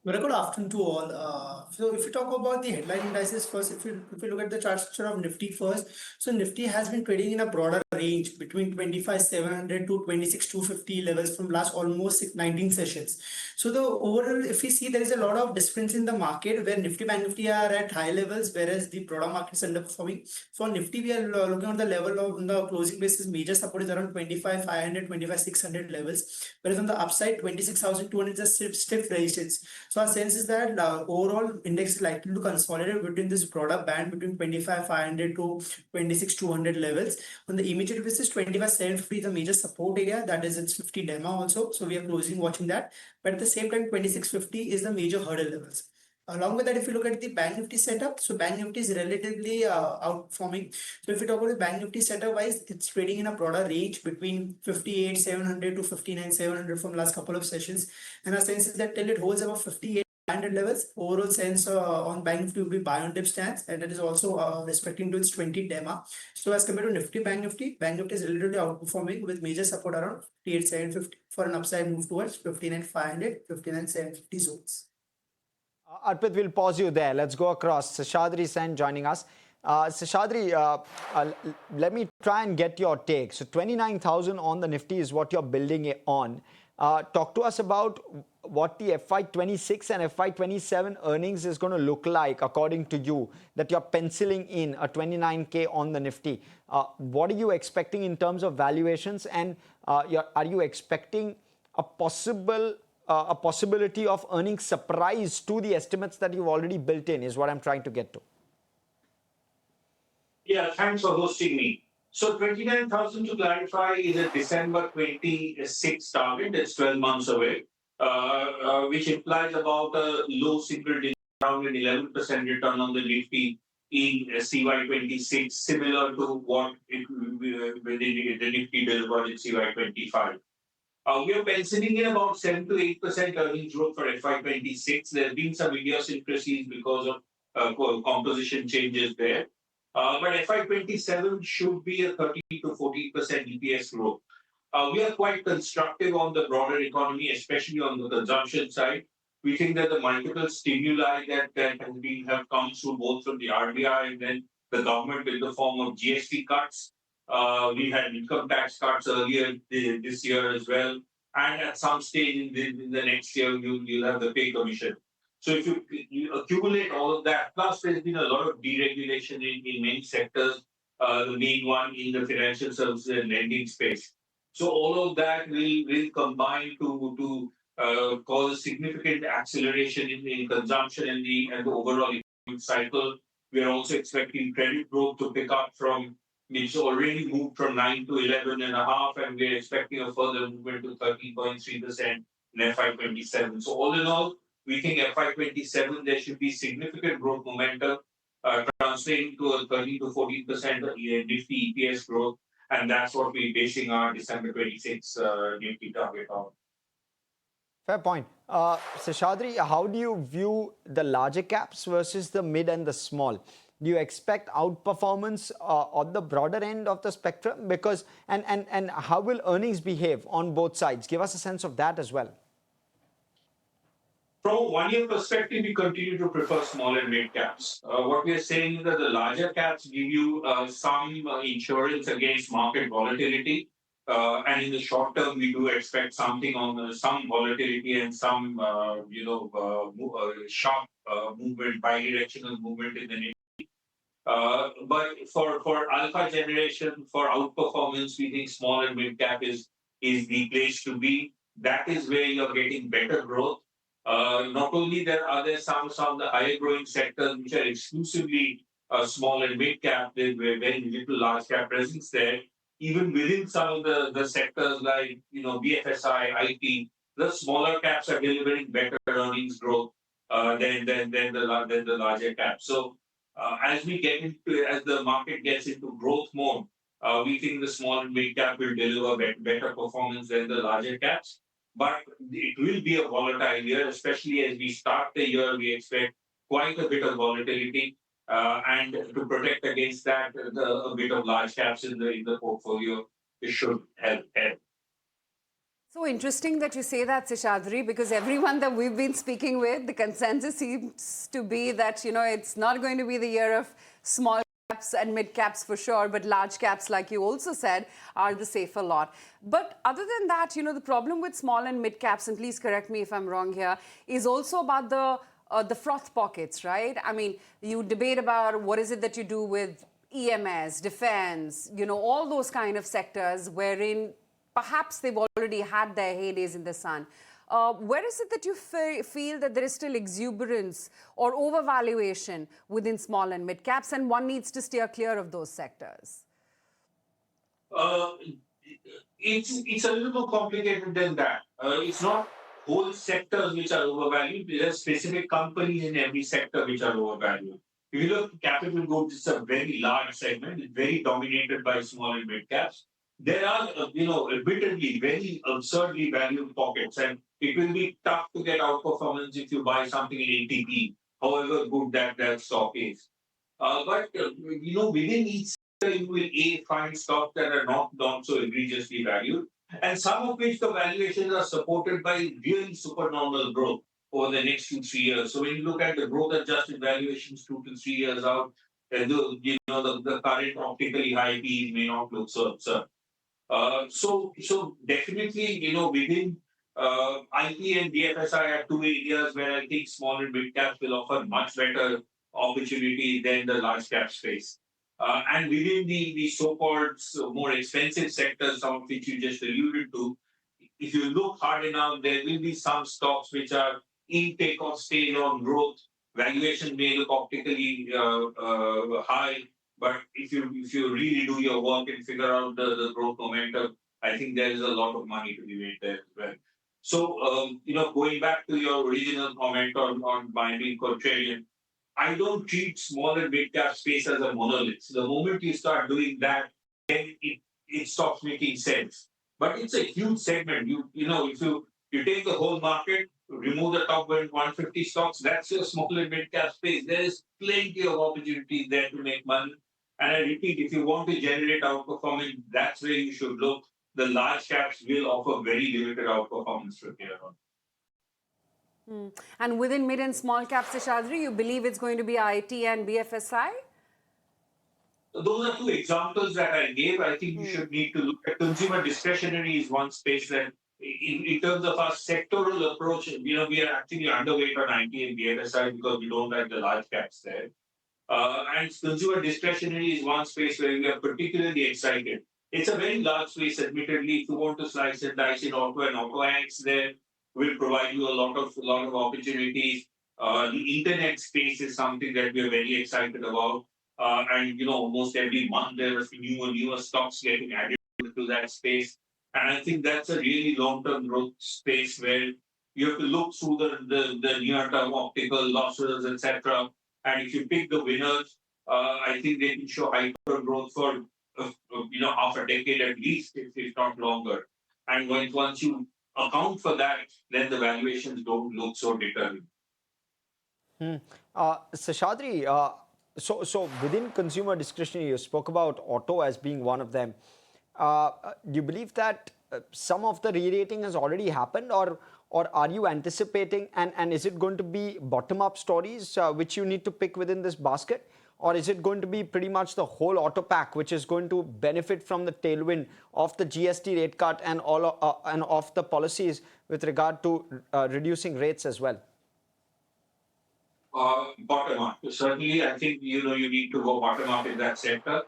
Speaker 8: Very good afternoon to all. So if you talk about the headline indices first, if you look at the chart structure of Nifty first, so Nifty has been trading in a broader range between 25,700 to 26,250 levels from last almost 19 sessions. So the overall, if we see, there is a lot of difference in the market where Nifty Bank Nifty are at high levels, whereas the broader market is underperforming. For Nifty, we are looking at the level of the closing basis. Major support is around 25,500, 25,600 levels, whereas on the upside, 26,200 is a stiff resistance. So our sense is that overall index is likely to consolidate between this broader band between 25,500 to 26,200 levels. On the immediate basis, 25,750 is a major support area. That is its 50 demo also. So we are closing watching that. But at the same time, 2650 is the major hurdle levels. Along with that, if you look at the Bank Nifty setup, so Bank Nifty is relatively outperforming. So if you talk about the Bank Nifty setup wise, it's trading in a broader range between 58,700 to 59,700 from last couple of sessions. And our sense is that till it holds about 58,500 levels, overall sense on Bank Nifty will be buy on dip stance, and that is also respecting to its 20 demo. So as compared to Nifty Bank Nifty is relatively outperforming with major support around 58,750 for an upside move towards 59,500, 59,750 zones.
Speaker 1: Arpit, we'll pause you there. Let's go across. Seshadri Sen joining us. Seshadri, let me try and get your take. So 29,000 on the Nifty is what you're building it on. Talk to us about what the FY26 and FY27 earnings is going to look like according to you, that you're penciling in a 29K on the Nifty. What are you expecting in terms of valuations, and are you expecting a possibility of earnings surprise to the estimates that you've already built in, is what I'm trying to get to.
Speaker 9: Yeah, thanks for hosting me. So 29,000, to clarify, is a December 26 target. It's 12 months away, which implies about a low single digit around an 11% return on the Nifty in CY26, similar to what the Nifty delivered in CY25. We are penciling in about 7 to 8% earnings growth for FY26. There have been some idiosyncrasies because of composition changes there. But FY27 should be a 30 to 40% EPS growth. We are quite constructive on the broader economy, especially on the consumption side. We think that the multiple stimuli that have come through both from the RBI and then the government in the form of GST cuts. We had income tax cuts earlier this year as well. And at some stage in the next year, you'll have the pay commission. So if you accumulate all of that, plus there's been a lot of deregulation in many sectors, the main one in the financial services and lending space. So all of that will combine to cause a significant acceleration in consumption and the overall economic cycle. We are also expecting credit growth to pick up from, it's already moved from 9 to 11.5, and we're expecting a further movement to 13.3% in FY27. So all in all, we think FY27 there should be significant growth momentum, translating to a 13 to 14% Nifty EPS growth, and that's what we're basing our December 26 Nifty target on.
Speaker 1: Fair point. Seshadri, how do you view the larger caps versus the mid and the small? Do you expect outperformance on the broader end of the spectrum? Because and how will earnings behave on both sides? Give us a sense of that as well.
Speaker 9: From a one-year perspective, we continue to prefer small and mid caps. What we are saying is that the larger caps give you some insurance against market volatility. And in the short term, we do expect something on some volatility and some, sharp movement, bidirectional movement in the Nifty. But for alpha generation, for outperformance, we think small and mid cap is the place to be. That is where you're getting better growth. Not only are there some of the higher growing sectors which are exclusively small and mid cap, with very little large cap presence there. Even within some of the sectors like BFSI, IT, the smaller caps are delivering better earnings growth than the larger caps. So as the market gets into growth mode, we think the small and mid cap will deliver better performance than the larger caps. But it will be a volatile year, especially as we start the year. We expect quite a bit of volatility, and to protect against that, a bit of large caps in the portfolio should help.
Speaker 10: So interesting that you say that, Seshadri, because everyone that we've been speaking with, the consensus seems to be that it's not going to be the year of small caps and mid caps for sure, but large caps, like you also said, are the safer lot. But other than that, the problem with small and mid caps, and please correct me if I'm wrong here, is also about the froth pockets, right? I mean, you debate about what is it that you do with EMS, defense, all those kind of sectors wherein perhaps they've already had their heydays in the sun. Where is it that you feel that there is still exuberance or overvaluation within small and mid caps, and one needs to steer clear of those sectors?
Speaker 9: It's a little more complicated than that. It's not whole sectors which are overvalued. There are specific companies in every sector which are overvalued. If you look at capital goods, it's a very large segment. It's very dominated by small and mid caps. There are, admittedly, very absurdly valued pockets, and it will be tough to get outperformance if you buy something in ATP, however good that stock is. But within each sector, you will find stocks that are not so egregiously valued, and some of which the valuations are supported by really supernormal growth over the next 2-3 years. So when you look at the growth adjusted valuations 2 to 3 years out, the current optically high P may not look so absurd. So definitely, within IT and BFSI are two areas where I think small and mid caps will offer much better opportunity than the large cap space. And within the so-called more expensive sectors, some of which you just alluded to, if you look hard enough, there will be some stocks which are in takeoff stage on growth. Valuation may look optically high, but if you really do your work and figure out the growth momentum, I think there is a lot of money to be made there as well. So, going back to your original comment on my being contrarian, I don't treat small and mid cap space as a monolith. The moment you start doing that, then it stops making sense. But it's a huge segment. If you take the whole market, remove the top 150 stocks, that's your small and mid cap space. There is plenty of opportunities there to make money. And I repeat, if you want to generate outperformance, that's where you should look. The large caps will offer very limited outperformance from here on.
Speaker 10: And within mid and small caps, Seshadri, you believe it's going to be IT and BFSI?
Speaker 9: Those are two examples that I gave. I think you should need to look at consumer discretionary is one space that in terms of our sectoral approach, we are actually underweight on IT and BFSI because we don't like the large caps there. And consumer discretionary is one space where we are particularly excited. It's a very large space, admittedly. If you want to slice and dice in auto and auto hanks there, will provide you a lot of opportunities. The internet space is something that we are very excited about. And almost every month there are newer stocks getting added to that space. And I think that's a really long-term growth space where you have to look through the near-term optical losses, etc. And if you pick the winners, I think they can show hyper growth for half a decade at least, if not longer. And once you account for that, then the valuations don't look so determined.
Speaker 1: Seshadri, so within consumer discretionary, you spoke about auto as being one of them. Do you believe that some of the re-rating has already happened, or are you anticipating, and is it going to be bottom-up stories which you need to pick within this basket, or is it going to be pretty much the whole auto pack which is going to benefit from the tailwind of the GST rate cut and and of the policies with regard to reducing rates as well?
Speaker 9: Bottom up. Certainly, I think you need to go bottom up in that sector.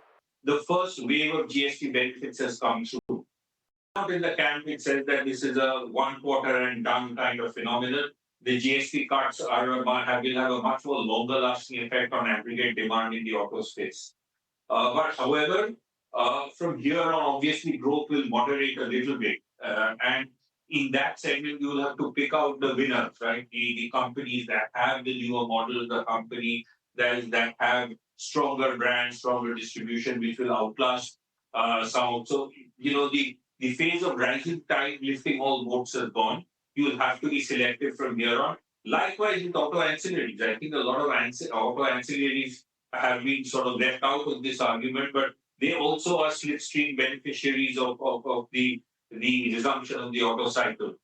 Speaker 9: The first wave of GST benefits has come through. Not in the camp it says that this is a 1 quarter and done kind of phenomenon. The GST cuts will have a much more longer lasting effect on aggregate demand in the auto space. But however, from here on, obviously growth will moderate a little bit. And in that segment, you will have to pick out the winners, right? The companies that have the newer models, the company that have stronger brands, stronger distribution, which will outlast some. So, the phase of rising tide lifting all boats has gone. You will have to be selective from here on. Likewise with auto ancillaries. I think a lot of auto ancillaries have been sort of left out of this argument, but they also are slipstream beneficiaries of the resumption of the auto cycle.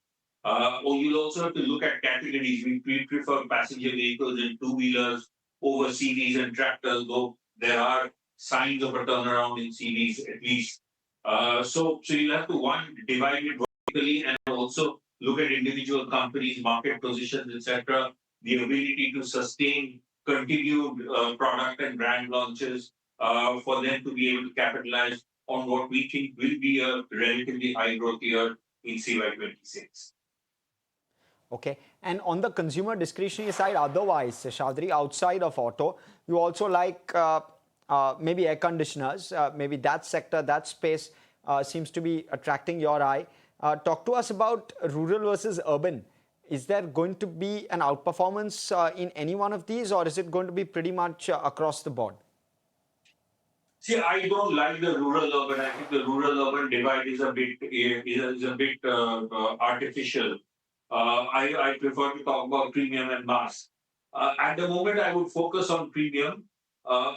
Speaker 9: Or you'll also have to look at categories. We prefer passenger vehicles and two-wheelers over CVs and tractors, though there are signs of a turnaround in CVs at least. So you'll have to, divide it vertically and also look at individual companies, market positions, etc. The ability to sustain continued product and brand launches for them to be able to capitalize on what we think will be a relatively high growth year in CY26.
Speaker 1: Okay, and on the consumer discretionary side, otherwise, Seshadri, outside of auto, you also like maybe air conditioners, maybe that sector, that space seems to be attracting your eye. Talk to us about rural versus urban. Is there going to be an outperformance in any one of these, or is it going to be pretty much across the board?
Speaker 9: See, I don't like the rural-urban. I think the rural-urban divide is a bit artificial. I prefer to talk about premium and mass. At the moment, I would focus on premium.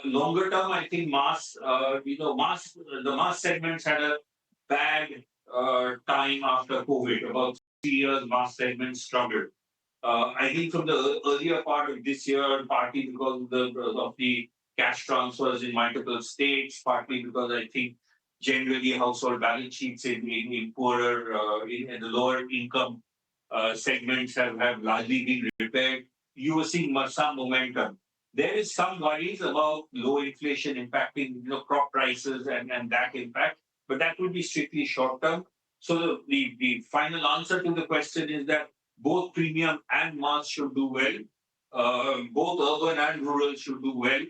Speaker 9: Longer term, I think mass. The mass segments had a bad time after COVID. About 3 years, mass segments struggled. I think from the earlier part of this year, partly because of the cash transfers in multiple states, partly because I think generally household balance sheets in poorer, in the lower income segments have largely been repaired. You were seeing some momentum. There is some worries about low inflation impacting crop prices and that impact, but that would be strictly short term. So the final answer to the question is that both premium and mass should do well. Both urban and rural should do well.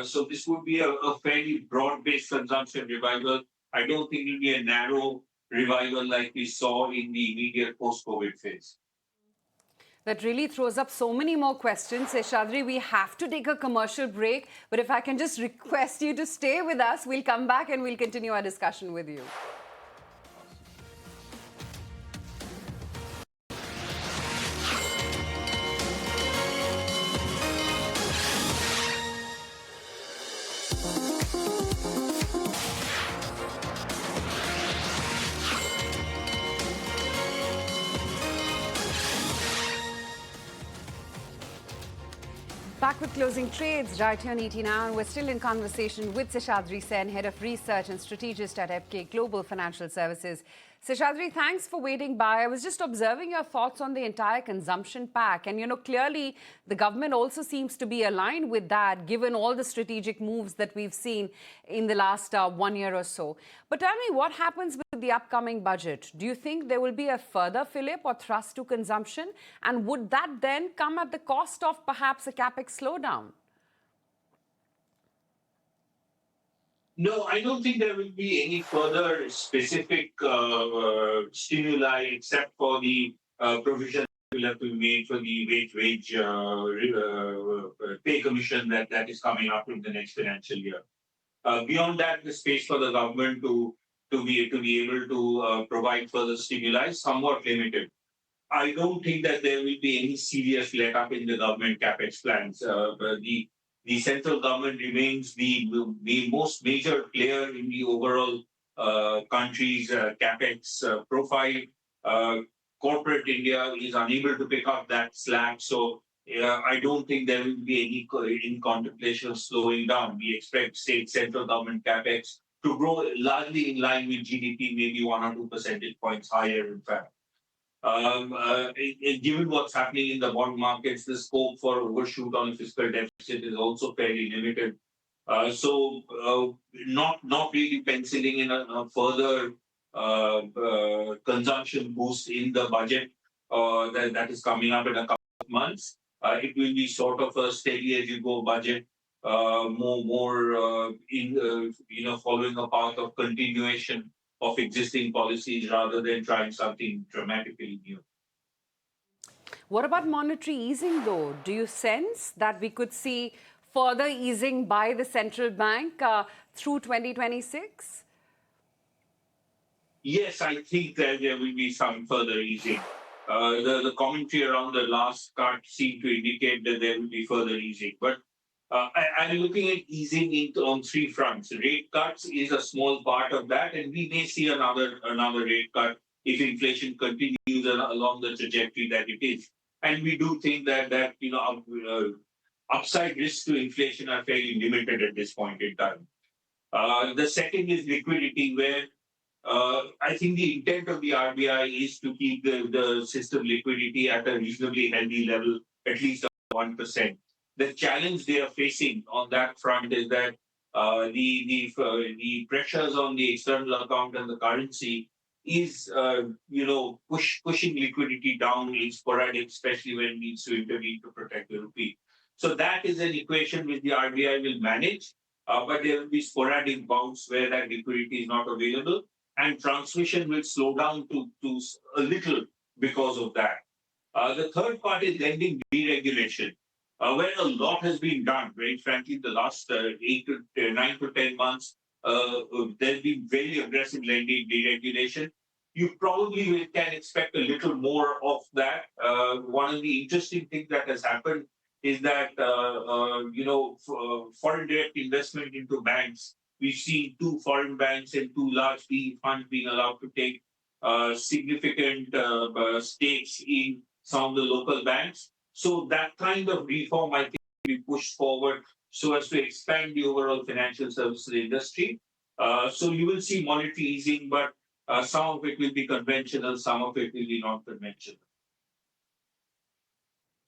Speaker 9: So this would be a fairly broad-based consumption revival. I don't think it will be a narrow revival like we saw in the immediate post-COVID phase.
Speaker 10: That really throws up so many more questions. Seshadri, we have to take a commercial break, but if I can just request you to stay with us, we'll come back and we'll continue our discussion with you. Back with closing trades right here on ET Now, and we're still in conversation with Seshadri Sen, Head of Research and Strategist at FK Global Financial Services. Seshadri, thanks for waiting by. I was just observing your thoughts on the entire consumption pack. And, clearly the government also seems to be aligned with that, given all the strategic moves that we've seen in the last 1 year or so. But tell me, what happens with the upcoming budget? Do you think there will be a further fillip or thrust to consumption? And would that then come at the cost of perhaps a capex slowdown?
Speaker 9: No, I don't think there will be any further specific stimuli except for the provision that will have to be made for the wage pay commission that is coming up in the next financial year. Beyond that, the space for the government to be able to provide further stimuli is somewhat limited. I don't think that there will be any serious let-up in the government capex plans. The central government remains the most major player in the overall country's capex profile. Corporate India is unable to pick up that slack, so I don't think there will be any in contemplation of slowing down. We expect state central government capex to grow largely in line with GDP, maybe 1 or 2 percentage points higher, in fact. Given what's happening in the bond markets, the scope for overshoot on the fiscal deficit is also fairly limited. So not really penciling in a further consumption boost in the budget that is coming up in a couple of months. It will be sort of a steady as you go budget, more following a path of continuation of existing policies rather than trying something dramatically new.
Speaker 10: What about monetary easing, though? Do you sense that we could see further easing by the central bank through 2026?
Speaker 9: Yes, I think that there will be some further easing. The commentary around the last cut seemed to indicate that there will be further easing. But I'm looking at easing on 3 fronts. Rate cuts is a small part of that, and we may see another rate cut if inflation continues along the trajectory that it is. And we do think that upside risks to inflation are fairly limited at this point in time. The second is liquidity, where I think the intent of the RBI is to keep the system liquidity at a reasonably healthy level, at least 1%. The challenge they are facing on that front is that the pressures on the external account and the currency is pushing liquidity down in sporadic, especially when it needs to intervene to protect the rupee. So that is an equation which the RBI will manage, but there will be sporadic bouts where that liquidity is not available, and transmission will slow down to a little because of that. The third part is lending deregulation. Where a lot has been done, very frankly, the last 9 to 10 months, there's been very aggressive lending deregulation. You probably can expect a little more of that. One of the interesting things that has happened is that, foreign direct investment into banks, we've seen 2 foreign banks and 2 large PE funds being allowed to take significant stakes in some of the local banks. So that kind of reform, I think, will be pushed forward so as to expand the overall financial services industry. So you will see monetary easing, but some of it will be conventional, some of it will be non-conventional.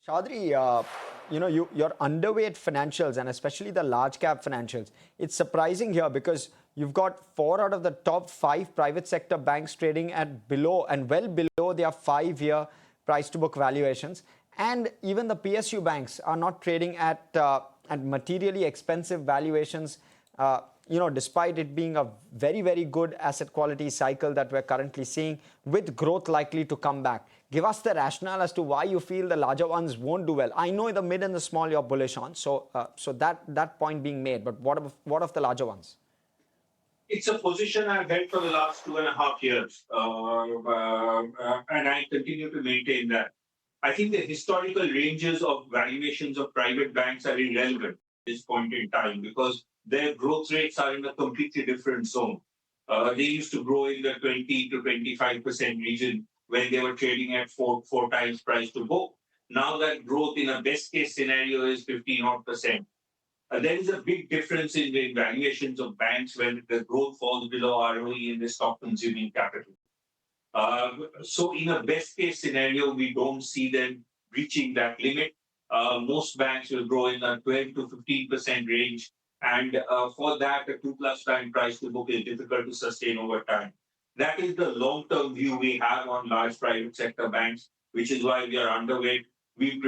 Speaker 1: Shadri, you're underweight financials, and especially the large cap financials. It's surprising here because you've got 4 out of the top 5 private sector banks trading at below and well below their 5-year price to book valuations. And even the PSU banks are not trading at materially expensive valuations despite it being a very, very good asset quality cycle that we're currently seeing, with growth likely to come back. Give us the rationale as to why you feel the larger ones won't do well. I know the mid and the small you're bullish on, so that point being made. But what of the larger ones?
Speaker 9: It's a position I've held for the last 2.5 years, and I continue to maintain that. I think the historical ranges of valuations of private banks are irrelevant at this point in time because their growth rates are in a completely different zone. They used to grow in the 20 to 25% region when they were trading at four times price to book. Now that growth in a best case scenario is 15% odd. There is a big difference in the valuations of banks when the growth falls below ROE and they stop consuming capital. So in a best case scenario, we don't see them reaching that limit. Most banks will grow in the 12 to 15% range. And for that, a 2+ time price to book is difficult to sustain over time. That is the long-term view we have on large private sector banks, which is why we are underweight. We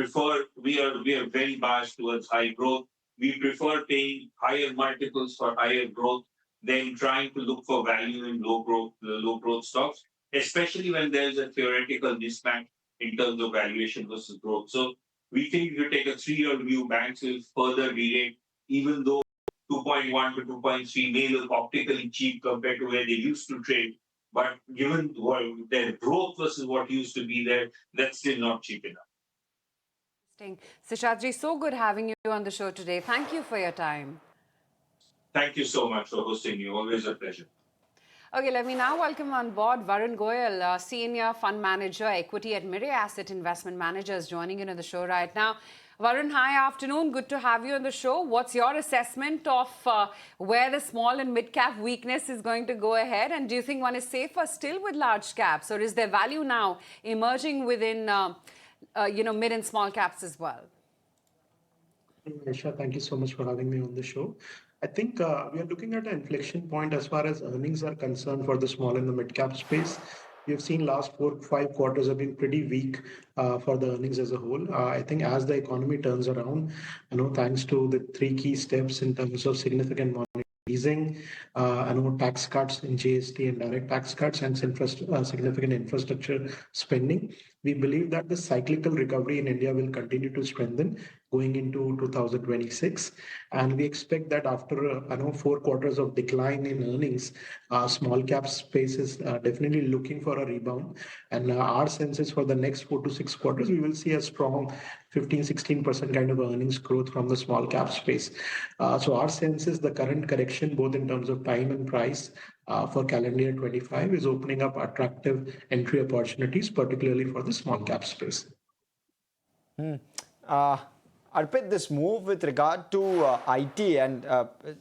Speaker 9: are very biased towards high growth. We prefer paying higher multiples for higher growth than trying to look for value in low growth stocks, especially when there's a theoretical mismatch in terms of valuation versus growth. So we think if you take a 3-year view, banks will further derate, even though 2.1 to 2.3 may look optically cheap compared to where they used to trade. But given their growth versus what used to be there, that's still not cheap enough.
Speaker 10: Seshadri, so good having you on the show today. Thank you for your time.
Speaker 9: Thank you so much for hosting me. Always a pleasure.
Speaker 10: Okay, let me now welcome on board Varun Goyal, Senior Fund Manager, Equity at Mirae Asset Investment Managers, joining in on the show right now. Varun, hi, afternoon. Good to have you on the show. What's your assessment of where the small and mid-cap weakness is going to go ahead? And do you think one is safer still with large caps? Or is there value now emerging within mid and small caps as well?
Speaker 11: Aisha, thank you so much for having me on the show. I think we are looking at an inflection point as far as earnings are concerned for the small and the mid cap space. We have seen last 4-5 quarters have been pretty weak for the earnings as a whole. I think as the economy turns around, thanks to the 3 key steps in terms of significant monetary easing, tax cuts in GST and direct tax cuts and significant infrastructure spending, we believe that the cyclical recovery in India will continue to strengthen going into 2026. And we expect that after 4 quarters of decline in earnings, small cap space is definitely looking for a rebound. And our sense is for the next 4 to 6 quarters, we will see a strong 15-16% kind of earnings growth from the small cap space. So our sense is the current correction, both in terms of time and price, for calendar year 25 is opening up attractive entry opportunities, particularly for the small cap space.
Speaker 1: Arpit, this move with regard to IT and,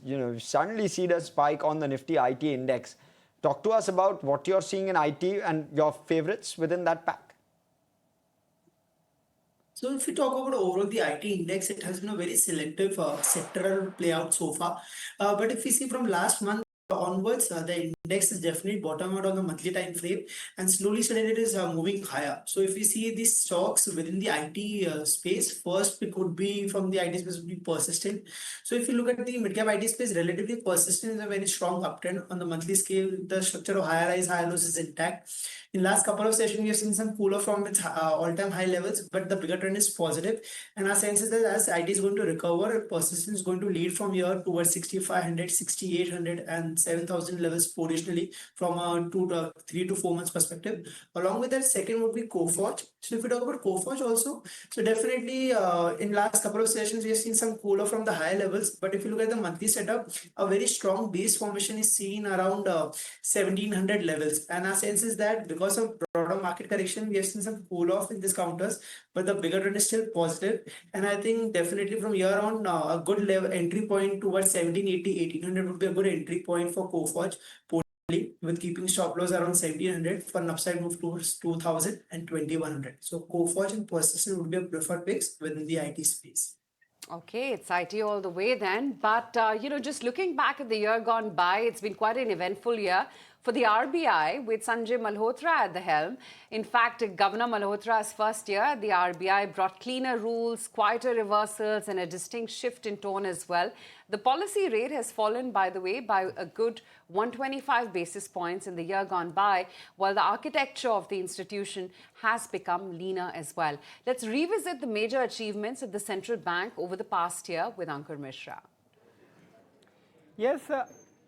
Speaker 1: you suddenly see the spike on the Nifty IT index. Talk to us about what you're seeing in IT and your favorites within that pack.
Speaker 8: So if we talk about overall the IT index, it has been a very selective sectoral playout so far. But if we see from last month onwards, the index is definitely bottom out on the monthly time frame and slowly it is moving higher. So if we see these stocks within the IT space, first pick would be from the IT space would be Persistent. So if you look at the mid-cap IT space, relatively Persistent is a very strong uptrend on the monthly scale. The structure of higher highs, higher lows is intact. In last couple of sessions, we have seen some cooler from its all-time high levels, but the bigger trend is positive. And our sense is that as IT is going to recover, Persistent is going to lead from here towards 6,500, 6,800 and 7,000 levels positionally from a 3 to 4 months perspective. Along with that, second would be Coforge. So if we talk about Coforge also, so definitely in last couple of sessions, we have seen some cooler from the higher levels. But if you look at the monthly setup, a very strong base formation is seen around 1,700 levels. And our sense is that because of broader market correction, we have seen some cool off in these counters, but the bigger trend is still positive. And I think definitely from here on, a good level entry point towards 1780, 1800 would be a good entry point for Coforge, with keeping stop loss around 1700 for an upside move towards 2000 and 2100. So Coforge and Persistent would be a preferred picks within the IT space.
Speaker 10: Okay, it's IT all the way then. But, just looking back at the year gone by, it's been quite an eventful year for the RBI with Sanjay Malhotra at the helm. In fact, Governor Malhotra's first year, the RBI brought cleaner rules, quieter reversals, and a distinct shift in tone as well. The policy rate has fallen, by the way, by a good 125 basis points in the year gone by, while the architecture of the institution has become leaner as well. Let's revisit the major achievements of the central bank over the past year with Ankur Mishra.
Speaker 12: Yes,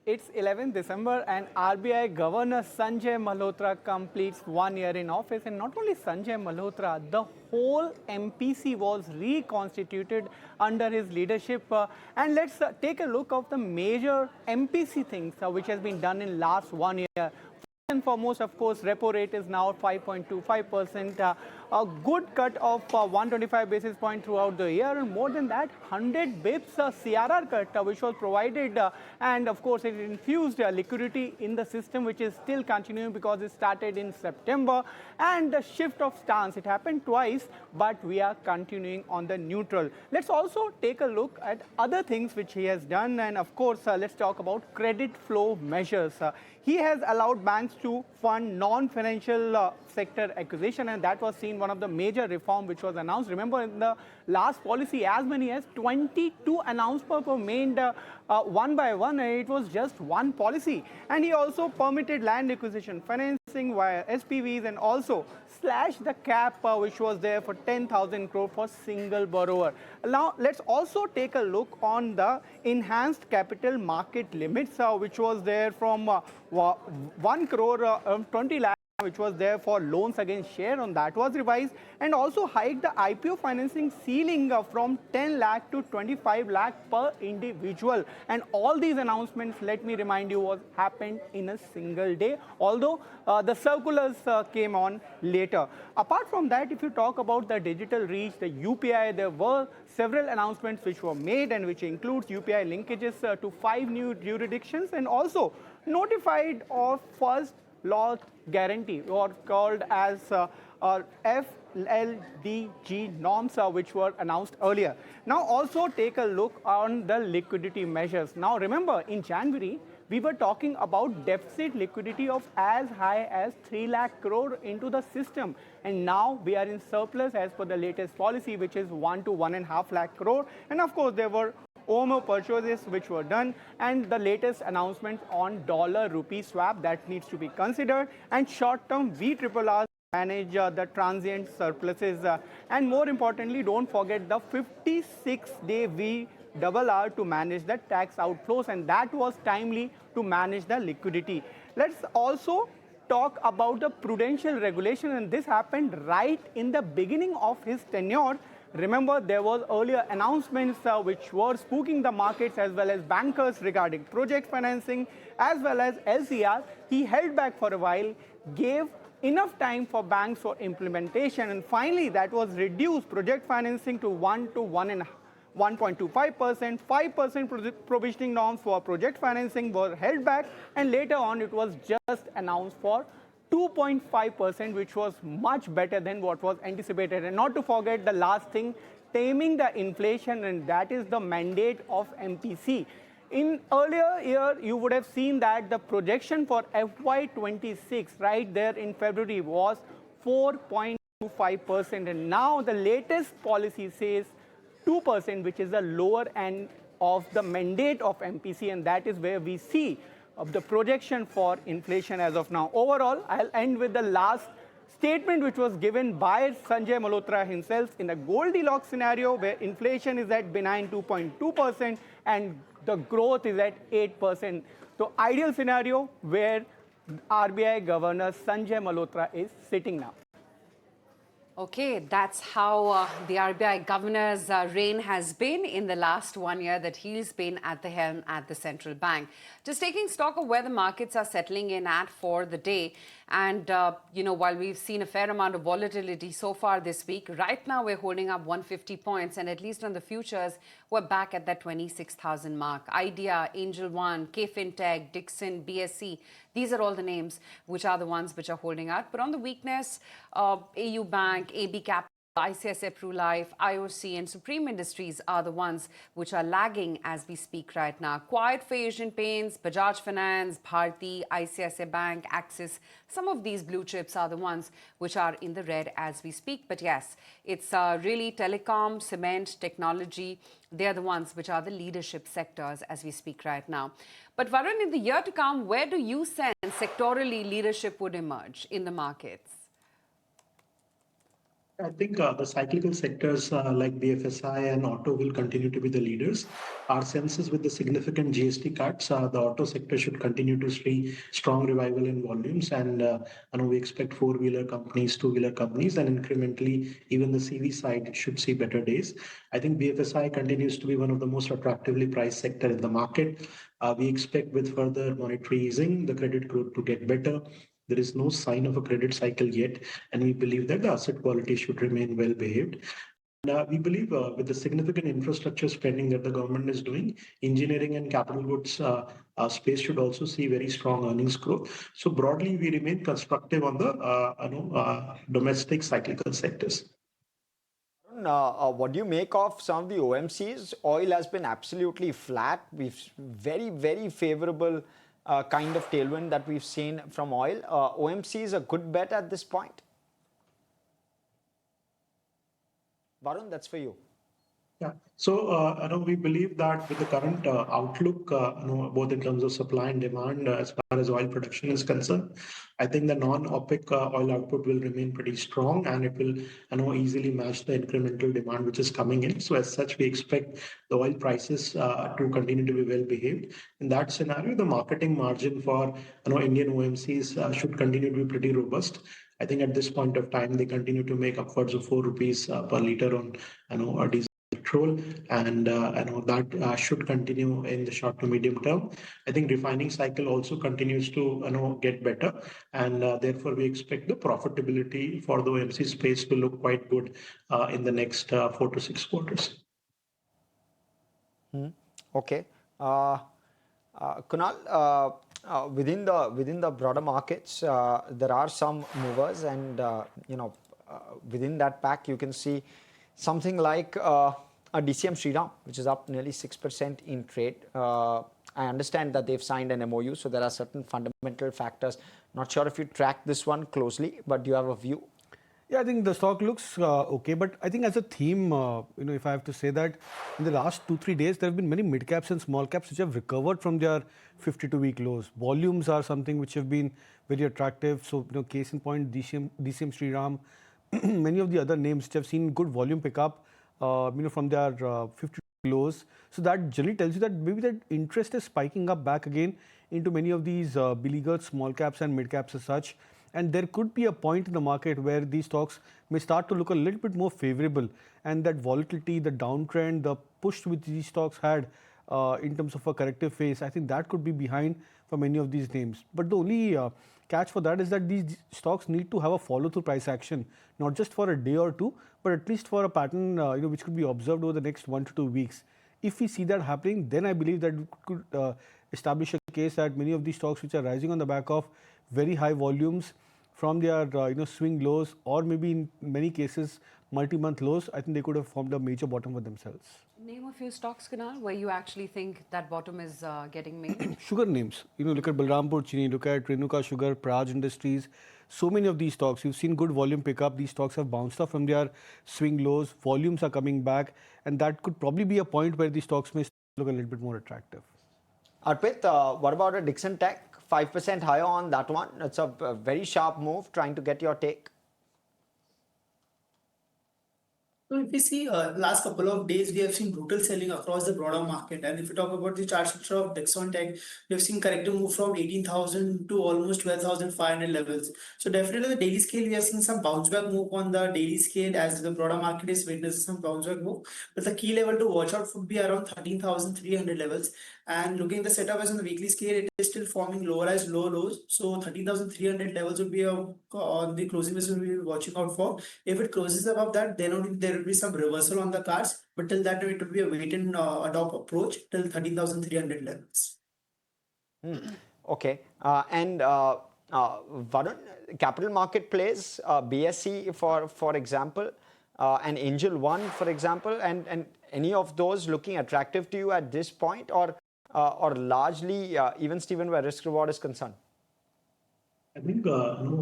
Speaker 12: it's 11th December and RBI Governor Sanjay Malhotra completes 1 year in office. And not only Sanjay Malhotra, the whole MPC was reconstituted under his leadership. And let's take a look of the major MPC things which has been done in last 1 year. First and foremost, of course, repo rate is now 5.25%. A good cut of 125 basis points throughout the year, and more than that, 100 bips CRR cut, which was provided, and of course, it infused liquidity in the system, which is still continuing because it started in September. And the shift of stance, it happened twice, but we are continuing on the neutral. Let's also take a look at other things which he has done, and of course, let's talk about credit flow measures. He has allowed banks to fund non-financial sector acquisition, and that was seen one of the major reform which was announced. Remember, in the last policy, as many as 22 announcements were made one by one. It was just one policy. And he also permitted land acquisition financing via SPVs and also slashed the cap which was there for 10,000 crore for single borrower. Now, let's also take a look on the enhanced capital market limits which was there from 1 crore 20 lakh, which was there for loans against share, on that was revised, and also hiked the IPO financing ceiling from 10 lakh to 25 lakh per individual. And all these announcements, let me remind you, was happened in a single day, although the circulars came on later. Apart from that, if you talk about the digital reach, the UPI, there were several announcements which were made and which includes UPI linkages to 5 new jurisdictions, and also notified of first loss guarantee, or called as FLDG norms, which were announced earlier. Now also take a look on the liquidity measures. Now remember, in January, we were talking about deficit liquidity of as high as 3 lakh crore into the system. And now we are in surplus as per the latest policy, which is 1 to 1.5 lakh crore. And of course, there were OMO purchases which were done, and the latest announcement on dollar rupee swap that needs to be considered, and short-term VRRR manage the transient surpluses, and more importantly, don't forget the 56-day VRRR to manage the tax outflows, and that was timely to manage the liquidity. Let's also talk about the prudential regulation, and this happened right in the beginning of his tenure. Remember, there was earlier announcements which were spooking the markets as well as bankers regarding project financing as well as LCR. He held back for a while, gave enough time for banks for implementation, and finally that was reduced project financing to 1 to 1.25%, 5% provisioning norms for project financing were held back, and later on it was just announced for 2.5%, which was much better than what was anticipated. And not to forget the last thing, taming the inflation, and that is the mandate of MPC. In earlier year, you would have seen that the projection for FY26 right there in February was 4.25%, and now the latest policy says 2%, which is the lower end of the mandate of MPC, and that is where we see of the projection for inflation as of now. Overall, I'll end with the last statement which was given by Sanjay Malhotra himself in a Goldilocks scenario where inflation is at benign 2.2% and the growth is at 8%. So ideal scenario where RBI Governor Sanjay Malhotra is sitting now.
Speaker 10: Okay, that's how the RBI governor's reign has been in the last 1 year that he's been at the helm at the central bank. Just taking stock of where the markets are settling in at for the day. And, while we've seen a fair amount of volatility so far this week, right now we're holding up 150 points. And at least on the futures, we're back at that 26,000 mark. Idea, Angel One, KFintech, Dixon, BSC. These are all the names which are the ones which are holding out. But on the weakness, AU Bank, AB Capital, ICICI Pru Life, IOC, and Supreme Industries are the ones which are lagging as we speak right now. Quiet for Asian Paints, Bajaj Finance, Bharti, ICICI Bank, Axis. Some of these blue chips are the ones which are in the red as we speak. But yes, it's really telecom, cement, technology. They are the ones which are the leadership sectors as we speak right now. But Varun, in the year to come, where do you sense sectorally leadership would emerge in the markets?
Speaker 11: I think the cyclical sectors like BFSI and auto will continue to be the leaders. Our sense is with the significant GST cuts, the auto sector should continue to see strong revival in volumes. And we expect four-wheeler companies, two-wheeler companies, and incrementally even the CV side should see better days. I think BFSI continues to be one of the most attractively priced sector in the market. We expect with further monetary easing, the credit growth to get better. There is no sign of a credit cycle yet, and we believe that the asset quality should remain well behaved. And we believe with the significant infrastructure spending that the government is doing, engineering and capital goods space should also see very strong earnings growth. So broadly, we remain constructive on the domestic cyclical sectors.
Speaker 1: What do you make of some of the OMCs? Oil has been absolutely flat. We've very, very favorable kind of tailwind that we've seen from oil. OMC is a good bet at this point. Varun, that's for you.
Speaker 11: Yeah. So, we believe that with the current outlook, both in terms of supply and demand, as far as oil production is concerned, I think the non-OPEC oil output will remain pretty strong, and it will, easily match the incremental demand which is coming in. So, as such, we expect the oil prices to continue to be well behaved. In that scenario, the marketing margin for, Indian OMCs should continue to be pretty robust. I think at this point of time, they continue to make upwards of 4 rupees per liter on, diesel petrol, and that should continue in the short to medium term. I think refining cycle also continues to get better, and therefore we expect the profitability for the OMC space to look quite good in the next 4 to 6 quarters.
Speaker 1: Okay. Kunal, within the broader markets, there are some movers, and within that pack, you can see something like a DCM Shriram, which is up nearly 6% in trade. I understand that they've signed an MOU, so there are certain fundamental factors. Not sure if you track this one closely, but do you have a view?
Speaker 3: Yeah, I think the stock looks okay, but I think as a theme, if I have to say that in the last 2-3 days, there have been many mid caps and small caps which have recovered from their 52-week lows. Volumes are something which have been very attractive. So, case in point, DCM Shriram, many of the other names which have seen good volume pickup, from their 50 lows. So that generally tells you that maybe that interest is spiking up back again into many of these beleaguered small caps and mid caps as such. And there could be a point in the market where these stocks may start to look a little bit more favorable, and that volatility, the downtrend, the push which these stocks had in terms of a corrective phase, I think that could be behind for many of these names. But the only catch for that is that these stocks need to have a follow-through price action, not just for a day or two, but at least for a pattern which could be observed over the next 1 to 2 weeks. If we see that happening, then I believe that we could establish a case that many of these stocks which are rising on the back of very high volumes from their swing lows, or maybe in many cases multi-month lows, I think they could have formed a major bottom for themselves.
Speaker 10: Name a few stocks, Kunal, where you actually think that bottom is getting made.
Speaker 3: Sugar names, look at Balrampur Chini, look at Renuka Sugar, Praj Industries. So many of these stocks, you've seen good volume pickup. These stocks have bounced up from their swing lows. Volumes are coming back, and that could probably be a point where these stocks may look a little bit more attractive.
Speaker 1: Arpit, what about a Dixon Tech? 5% higher on that one. It's a very sharp move. Trying to get your take.
Speaker 8: So if we see last couple of days, we have seen brutal selling across the broader market. And if you talk about the chart structure of Dixon Tech, we have seen corrective move from 18,000 to almost 12,500 levels. So definitely the daily scale, we have seen some bounce back move on the daily scale as the broader market is witnessing some bounce back move. But the key level to watch out would be around 13,300 levels. And looking at the setup as on the weekly scale, it is still forming lower as low lows. So 13,300 levels would be on the closing basis we'll be watching out for. If it closes above that, then only there will be some reversal on the cards. But till that time, it will be a wait and adopt approach till 13,300 levels.
Speaker 1: Okay. And Varun, capital market plays, BSE for example, and Angel One, for example, and any of those looking attractive to you at this point, or largely even Stephen, where risk reward is concerned?
Speaker 11: I think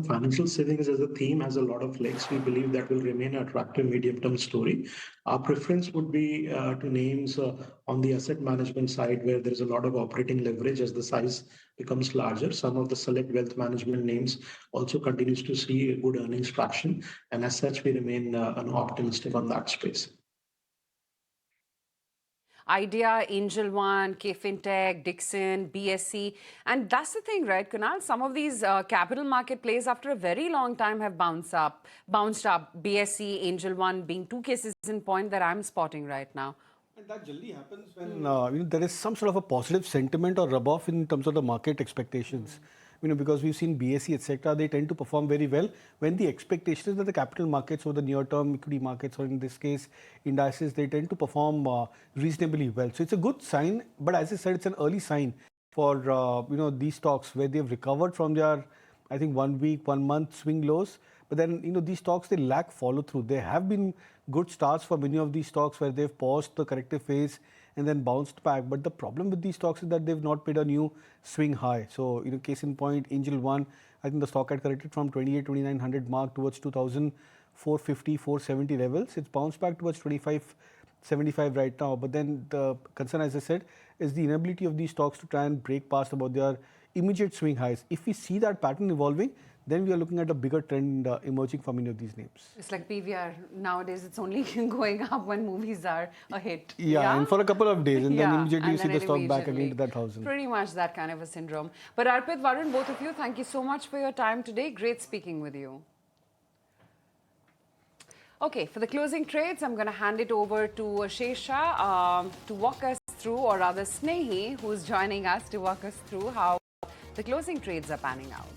Speaker 11: financial savings as a theme has a lot of legs. We believe that will remain an attractive medium-term story. Our preference would be to names on the asset management side where there is a lot of operating leverage as the size becomes larger. Some of the select wealth management names also continues to see a good earnings traction, and as such, we remain optimistic on that space.
Speaker 10: Idea, Angel One, KFintech, Dixon, BSC. And that's the thing, right, Kunal? Some of these capital market plays after a very long time have bounced up. BSC, Angel One being two cases in point that I'm spotting right now.
Speaker 3: And that generally happens when there is some sort of a positive sentiment or rub-off in terms of the market expectations. Because we've seen BSE, etc., they tend to perform very well when the expectation is that the capital markets or the near-term equity markets, or in this case, indices, they tend to perform reasonably well. So it's a good sign, but as I said, it's an early sign for these stocks where they've recovered from their, I think, 1 week, 1 month swing lows. But then these stocks, they lack follow-through. There have been good starts for many of these stocks where they've paused the corrective phase and then bounced back. But the problem with these stocks is that they've not made a new swing high. So, case in point, Angel One, I think the stock had corrected from 28,900 mark towards 2,450, 470 levels. It's bounced back towards 25.75 right now. But then the concern, as I said, is the inability of these stocks to try and break past about their immediate swing highs. If we see that pattern evolving, then we are looking at a bigger trend emerging from many of these names.
Speaker 10: It's like PVR. Nowadays, it's only going up when movies are a hit.
Speaker 3: Yeah, and for a couple of days, and then immediately you see the stock back again to that 1,000.
Speaker 10: Pretty much that kind of a syndrome. But Arpit, Varun, both of you, thank you so much for your time today. Great speaking with you. Okay, for the closing trades, I'm going to hand it over to Shesha to walk us through, or rather Snehi, who's joining us to walk us through how the closing trades are panning out.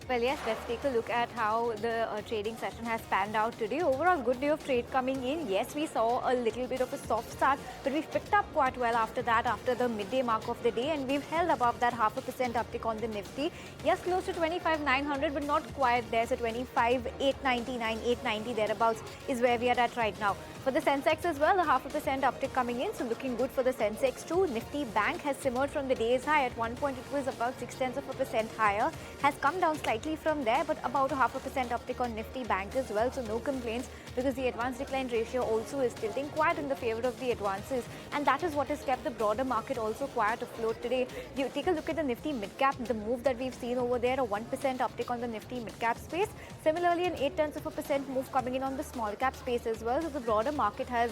Speaker 6: Well, yes, let's take a look at how the trading session has panned out today. Overall, good day of trade coming in. Yes, we saw a little bit of a soft start, but we've picked up quite well after that, after the midday mark of the day, and we've held above that 0.5% uptick on the Nifty. Yes, close to 25,900, but not quite there. So 25,899, 890 thereabouts is where we are at right now. For the sensex as well, a 0.5% uptick coming in, so looking good for the sensex too. Nifty Bank has simmered from the day's high. At one point, it was about 0.6% higher. Has come down slightly from there, but about a 0.5% uptick on Nifty Bank as well. So no complaints, because the advance decline ratio also is tilting quite in the favor of the advances, and that is what has kept the broader market also quite afloat today. You take a look at the Nifty mid-cap, the move that we've seen over there, a 1% uptick on the Nifty mid-cap space. Similarly, an 0.8% move coming in on the small cap space as well. So the broader market has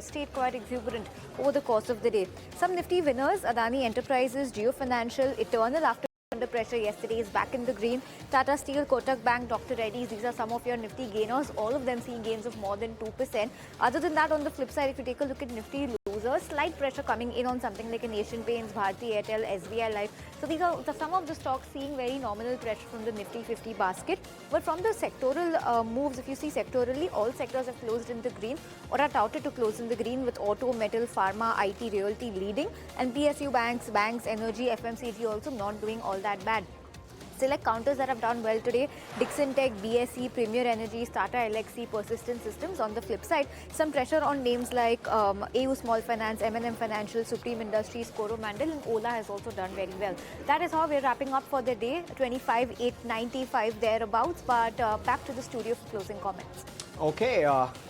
Speaker 6: stayed quite exuberant over the course of the day. Some Nifty winners: Adani Enterprises, Jio Financial, Eternal after under pressure yesterday is back in the green. Tata Steel, Kotak Bank, Dr. Reddy's, these are some of your Nifty gainers, all of them seeing gains of more than 2%. Other than that, on the flip side, if you take a look at Nifty losers, slight pressure coming in on something like an Asian Paints, Bharti Airtel, SBI Life. So these are some of the stocks seeing very nominal pressure from the Nifty 50 basket. But from the sectoral moves, if you see sectorally, all sectors have closed in the green or are touted to close in the green, with auto, metal, pharma, IT, realty leading, and PSU banks, energy, FMCG also not doing all that bad. Select counters that have done well today: Dixon Tech, BSE, Premier Energies, Tata Elxsi, Persistent Systems. On the flip side, some pressure on names like AU Small Finance, M&M Financial, Supreme Industries, Coromandel, and Ola has also done very well. That is how we're wrapping up for the day, 25,895 thereabouts. But back to the studio for closing comments.
Speaker 1: Okay,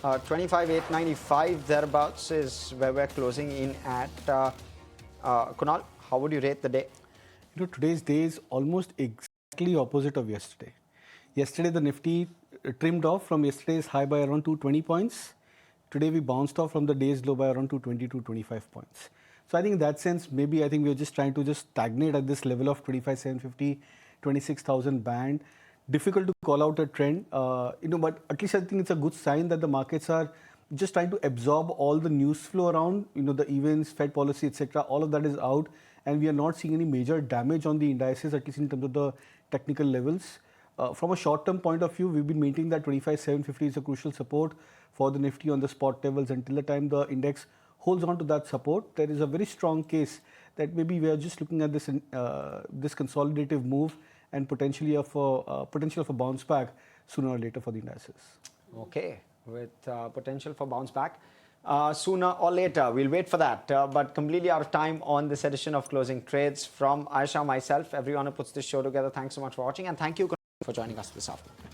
Speaker 1: 25,895 thereabouts is where we're closing in at. Kunal, how would you rate the day?
Speaker 3: Today's day is almost exactly opposite of yesterday. Yesterday, the Nifty trimmed off from yesterday's high by around 220 points. Today, we bounced off from the day's low by around 220 to 25 points. So I think in that sense, maybe I think we're just trying to just stagnate at this level of 25,750, 26,000 band. Difficult to call out a trend, but at least I think it's a good sign that the markets are just trying to absorb all the news flow around, the events, Fed policy, etc. All of that is out, and we are not seeing any major damage on the indices, at least in terms of the technical levels. From a short-term point of view, we've been maintaining that 25,750 is a crucial support for the Nifty on the spot levels. Until the time the index holds on to that support, there is a very strong case that maybe we are just looking at this this consolidative move and potentially of potential of a bounce back sooner or later for the indices.
Speaker 1: Okay. with potential for bounce back sooner or later. We'll wait for that. But completely out of time on this edition of Closing Trades. From Aisha, myself, everyone who puts this show together, thanks so much for watching, and thank you for joining us this afternoon.